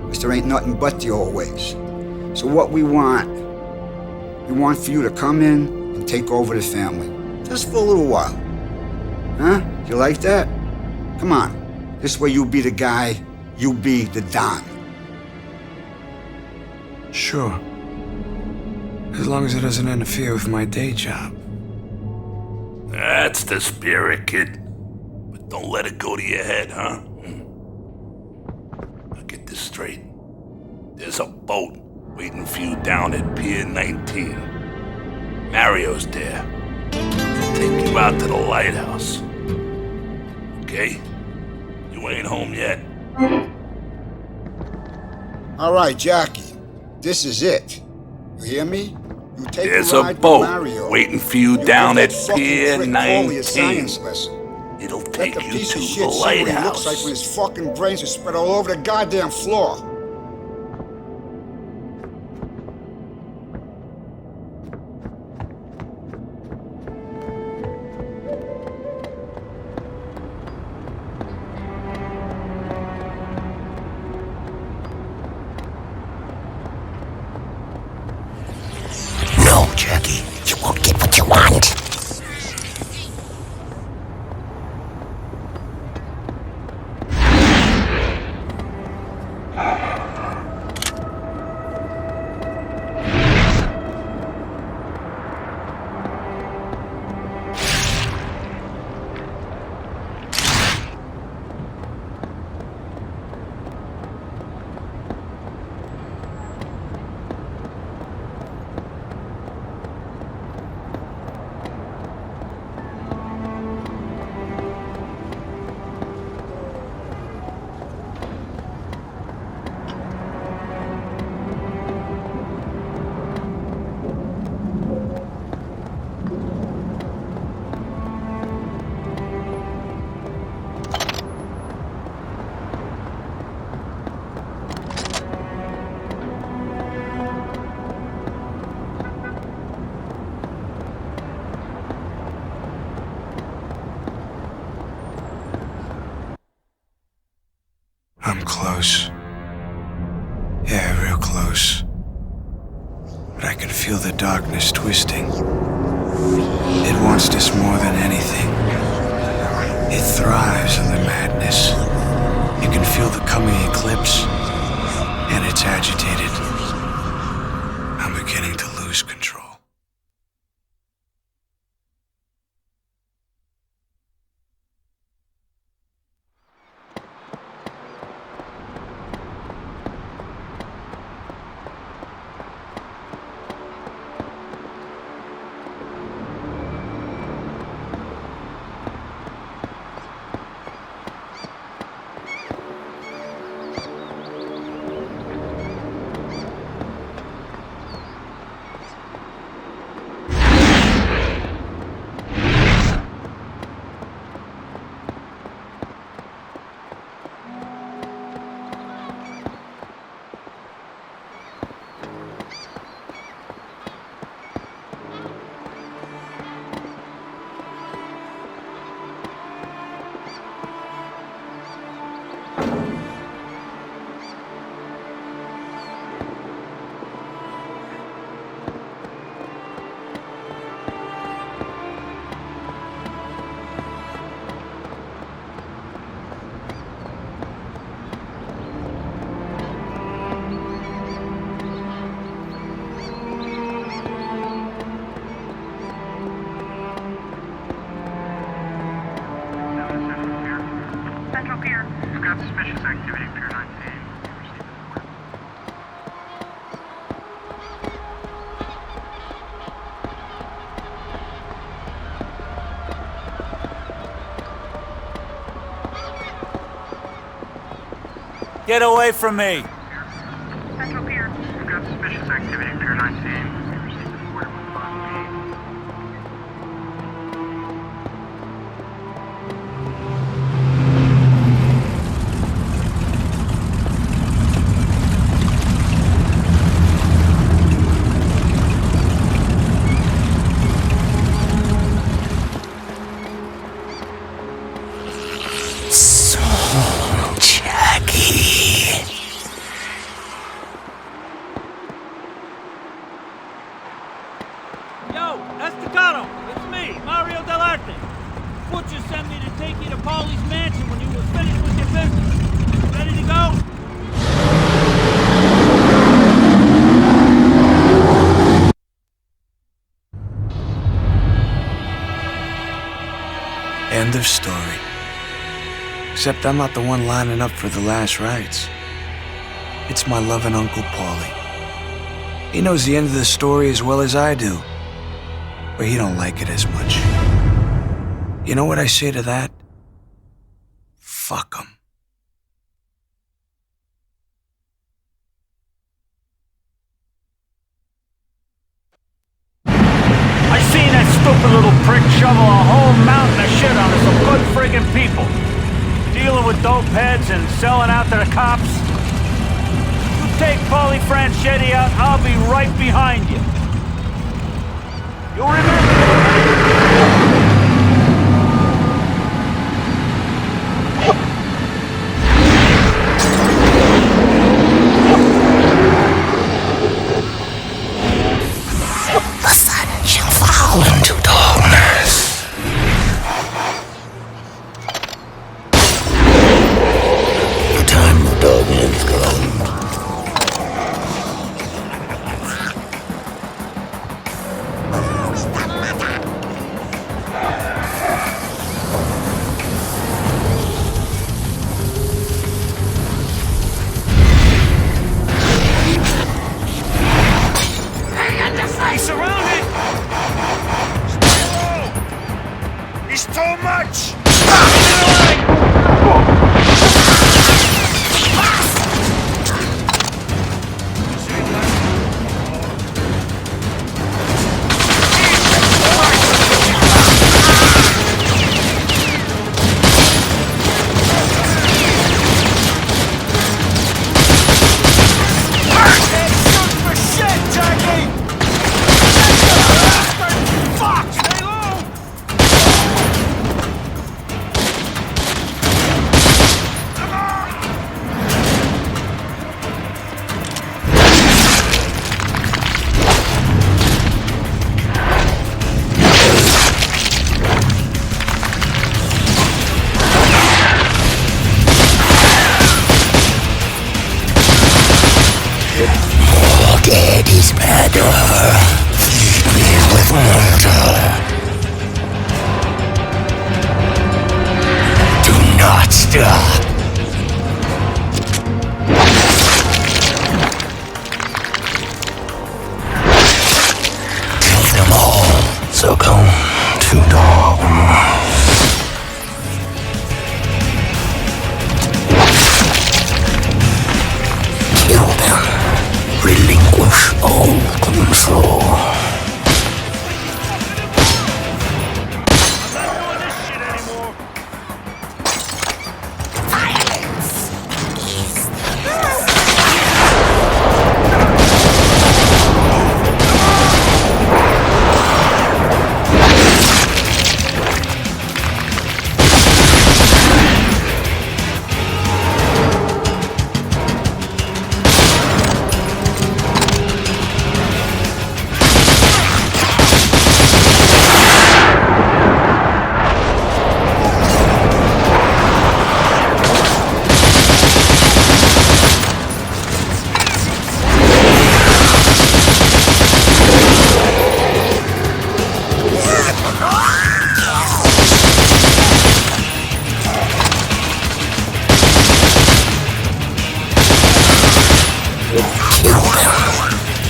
Because there ain't nothing but the old ways. So what we want for you to come in and take over the family. Just for a little while. Huh? You like that? Come on. This way you be the guy, you be the Don. Sure. As long as it doesn't interfere with my day job. That's the spirit, kid. But don't let it go to your head, huh? Now get this straight. There's a boat waiting for you down at Pier 19. Mario's there. To take you out to the lighthouse. Okay? You ain't home yet. All right, Jackie. This is it. You hear me? You take There's a ride a boat with Mario. waiting for you down at Pier Paulie a 19. science lesson. It'll Let take the you piece to of the shit see what he lighthouse. looks like when his fucking brains are spread all over the goddamn floor. No, Jackie, you won't get what you want. I'm close. Yeah, real close. But I can feel the darkness twisting. It wants this more than anything. It thrives on the madness. You can feel the coming eclipse, and it's agitated. I'm beginning to lose control. Get away from me! Central Pier. We've got suspicious activity at Pier 19. We received a report of Yo, Estacado, it's me, Mario Delarte. Watchu sent me to take you to Paulie's mansion when you were finished with your business. Ready to go? End of story. Except I'm not the one lining up for the last rites. It's my loving Uncle Paulie. He knows the end of the story as well as I do, but he don't like it as much. You know what I say to that? Fuck him. I seen that stupid little prick shovel a whole mountain of shit onto some good friggin' people. Dealing with dope heads and selling out to the cops. You take Paulie Franchetti out, I'll be right behind you. You'll remember that. The sun shall fall into darkness. The time of darkness gone. Surrounded! It's too much! Fogget is better. Feed me with murder. Do not stop. Kill them all. Succumb to darkness. Kill them. Relinquish all control.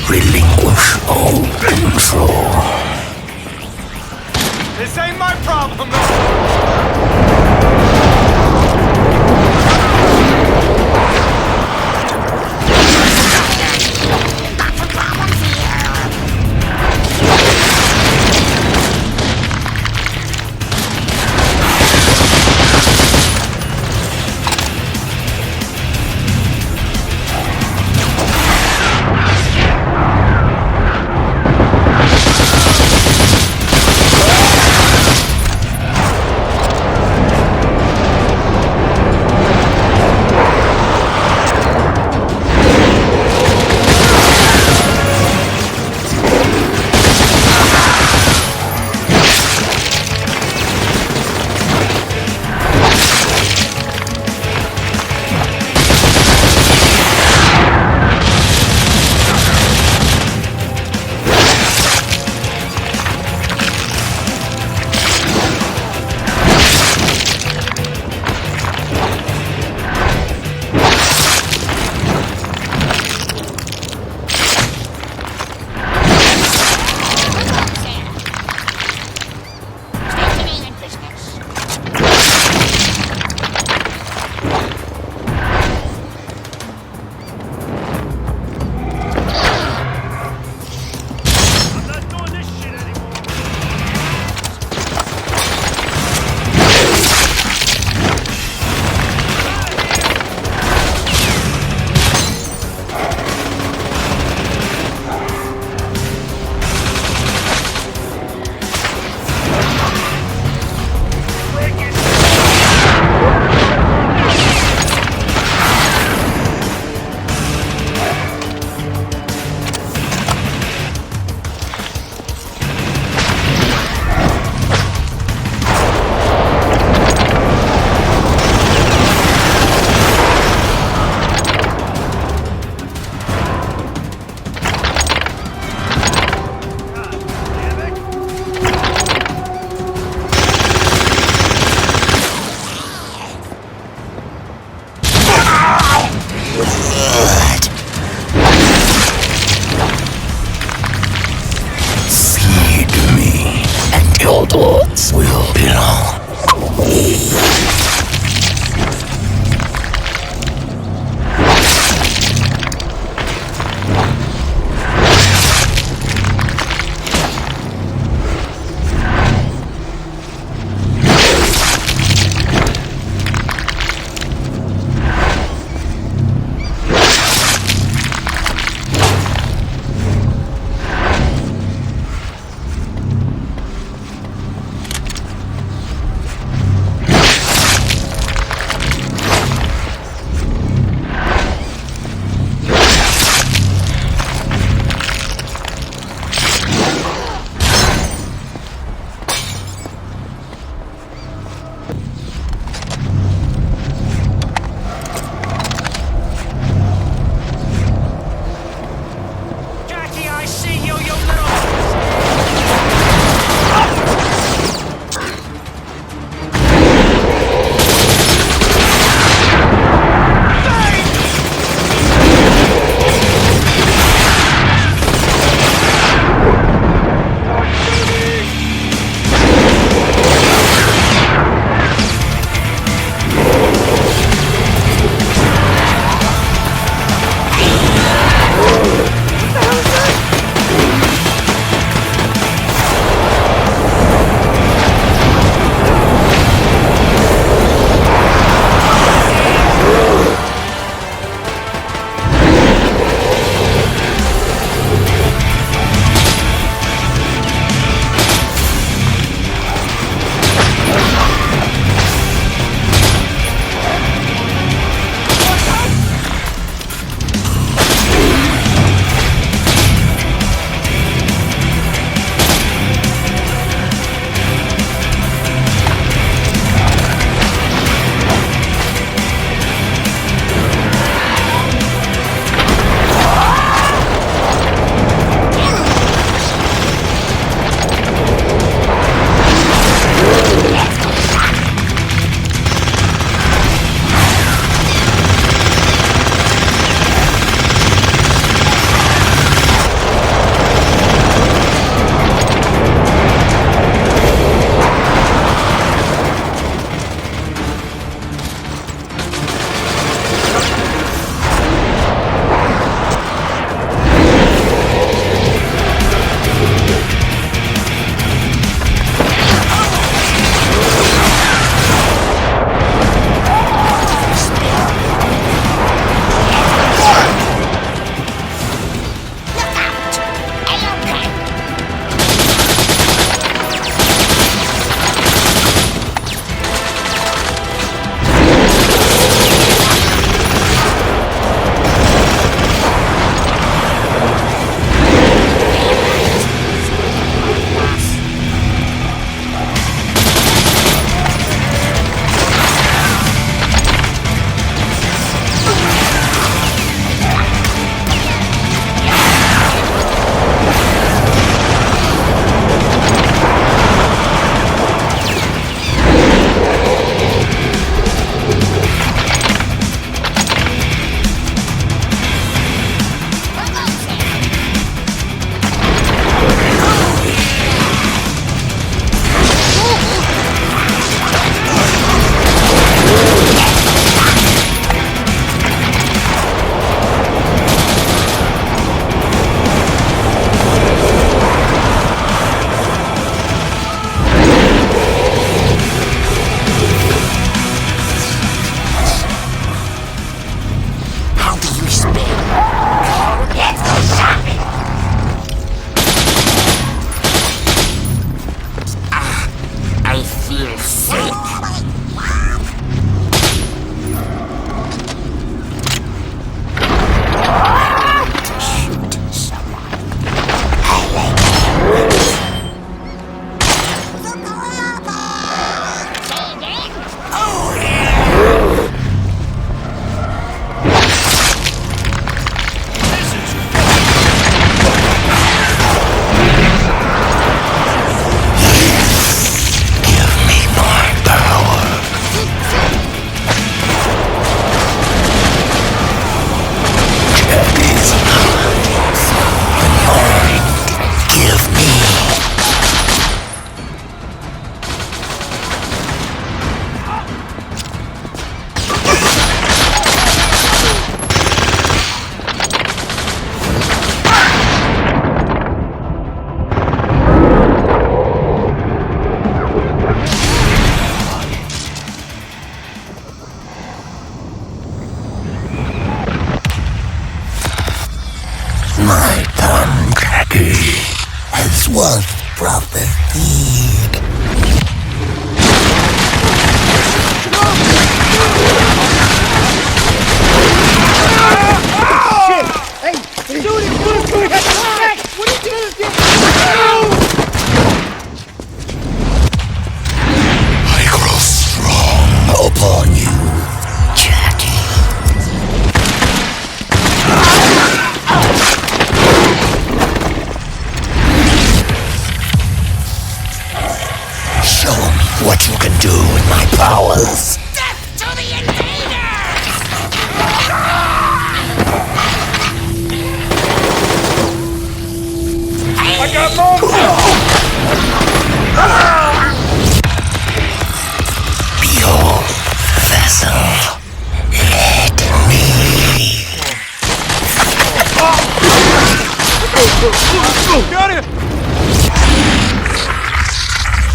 Relinquish all control. This ain't my problem, though. My tongue, Jackie, has once prophesied. Shit! Hey, dude, what are you doing? I grow strong upon you, Jackie. Show me what you can do with my powers. Death to the invaders! I got more! Behold, vessel, let me. Got it!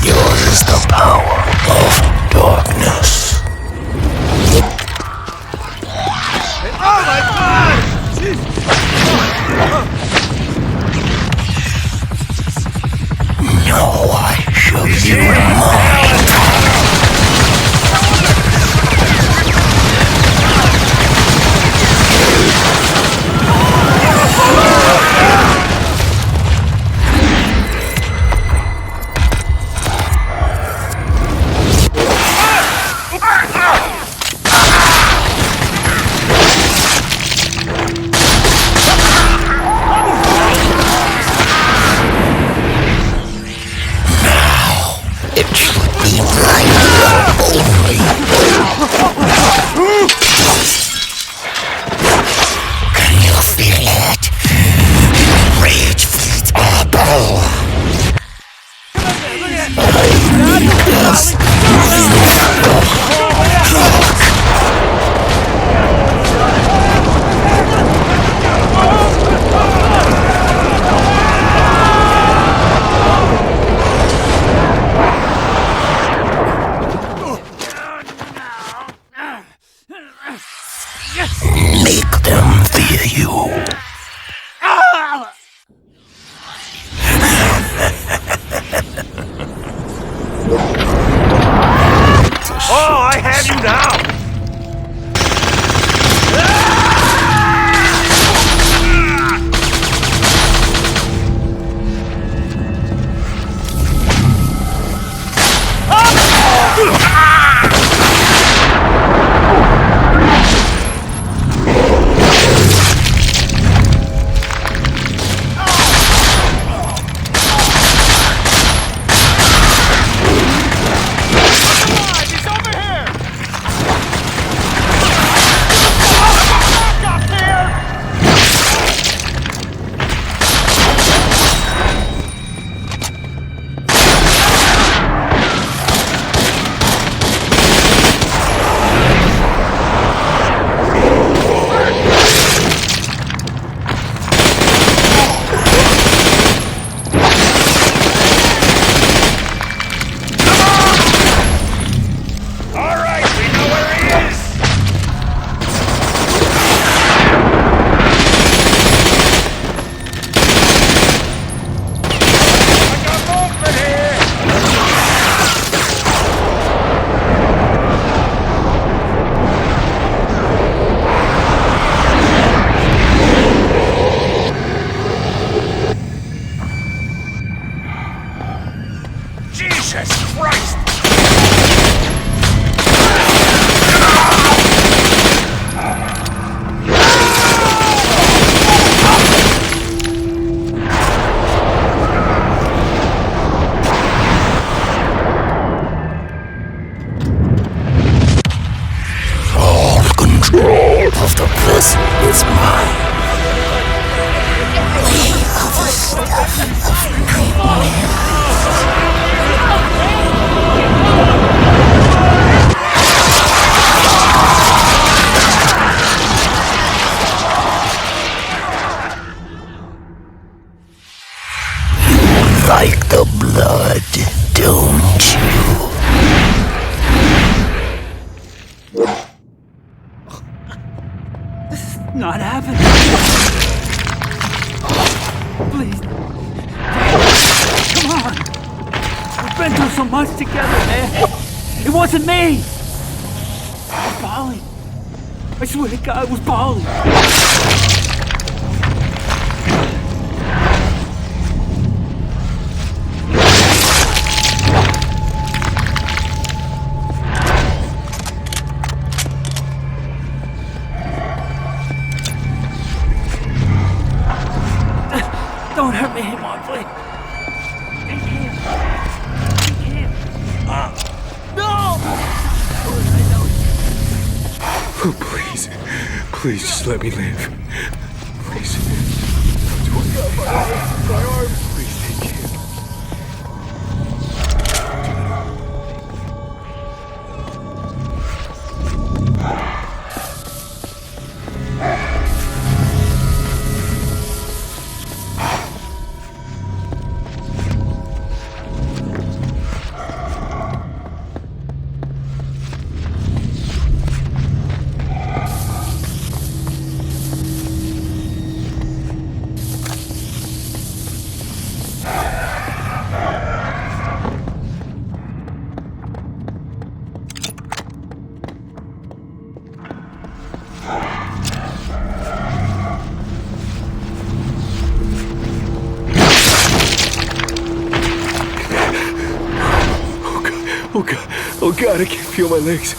Yours is the power of darkness. Oh my God! Now I show you my Can you feel it? Rage feeds our bow. Make them fear you. Oh, I have you now! Of the vessel is mine. We are the stuff of nightmares. You like the blood, don't you? Not happening. so much together, man. It wasn't me. It was Paulie. I swear to God, it was Paulie. Don't hurt me anymore, please. Take him. Take him. No! Oh, please. Please, just let me live. Please. Please take him. Oh God, I can't feel my legs.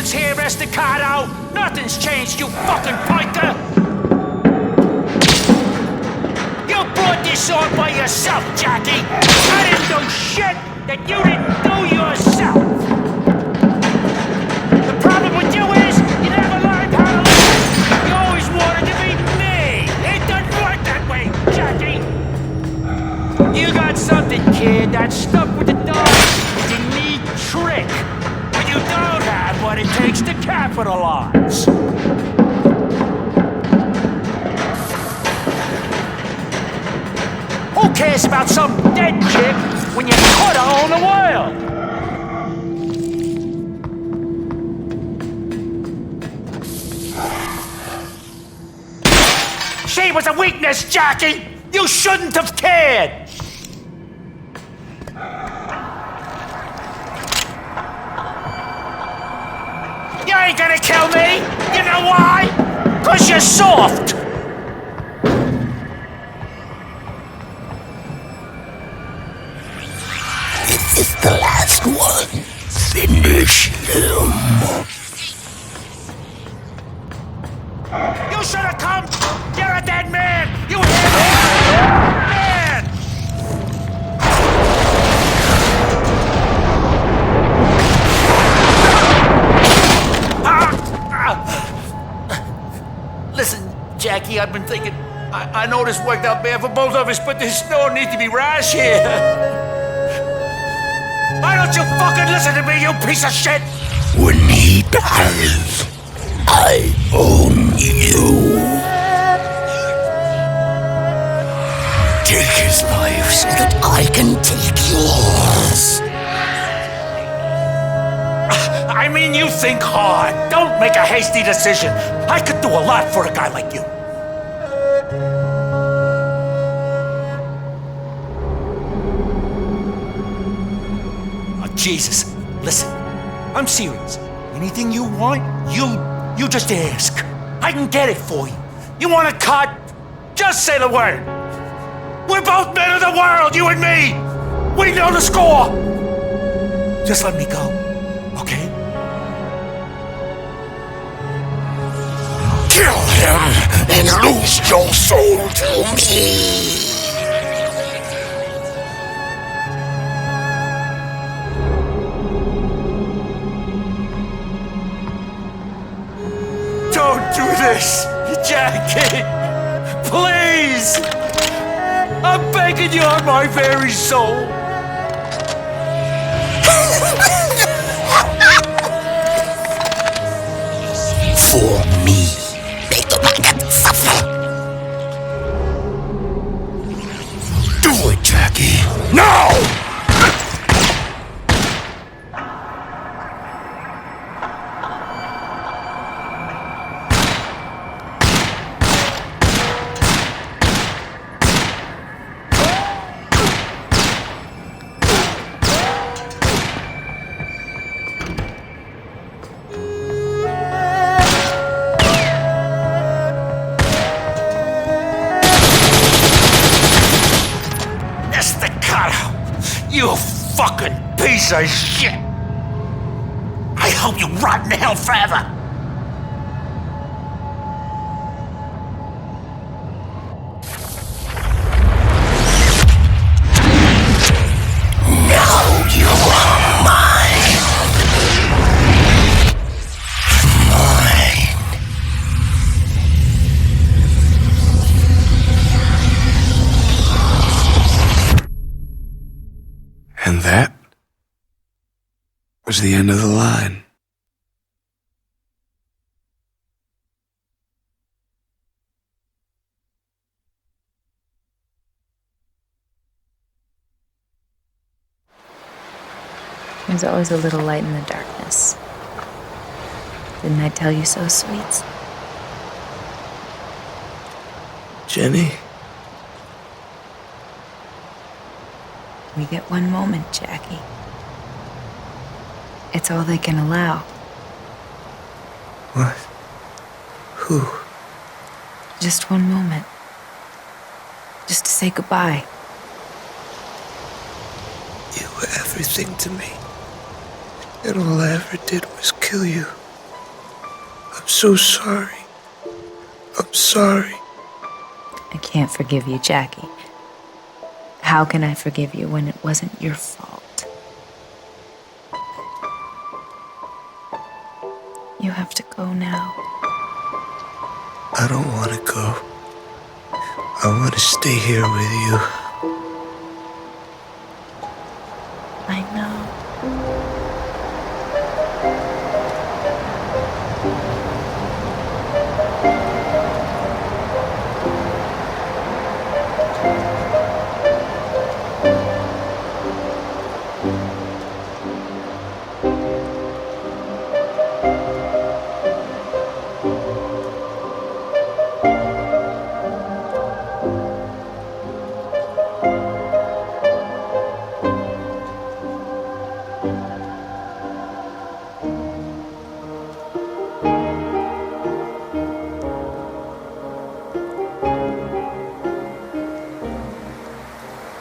Here, Estacado! Nothing's changed, you fucking piker! You brought this on by yourself, Jackie! I didn't do shit that you didn't do yourself! The problem with you is, you never learned how to live! You always wanted to be me! It doesn't work that way, Jackie! You got something, kid, that's stuck with the dog. You need trick! You don't have what it takes to capitalize. Who cares about some dead chick when you coulda owned the world? She was a weakness, Jackie! You shouldn't have cared! You ain't gonna kill me! You know why? 'Cause you're soft! This is the last one. Finish him. You should have come! You're a dead man! You hear me? Man! Listen, Jackie, I've been thinking. I know this worked out bad for both of us, but there's no need to be rash here. Why don't you fucking listen to me, you piece of shit? When he dies, I own you. Take his life so that I can take yours. I mean, you think hard. Don't make a hasty decision. I could do a lot for a guy like you. Oh, Jesus. Listen, I'm serious. Anything you want, you just ask. I can get it for you. You want a cut? Just say the word. We're both men of the world, you and me. We know the score. Just let me go, okay? Kill him and lose your soul to me. Don't do this, Jackie. Please. I'm begging you on my very soul. For me, make the maggot suffer. Do it, Jackie. Now! You fucking piece of shit! I hope you rot in hell forever! Now you are mine. Mine. And that was the end of the line. There's always a little light in the darkness. Didn't I tell you so, sweets? Jenny? We get one moment, Jackie. It's all they can allow. What? Who? Just one moment. Just to say goodbye. You were everything to me. And all I ever did was kill you. I'm so sorry. I'm sorry. I can't forgive you, Jackie. How can I forgive you when it wasn't your fault? You have to go now. I don't want to go. I want to stay here with you. I know.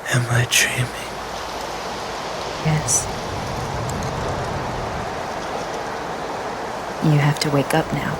Am I dreaming? Yes. You have to wake up now.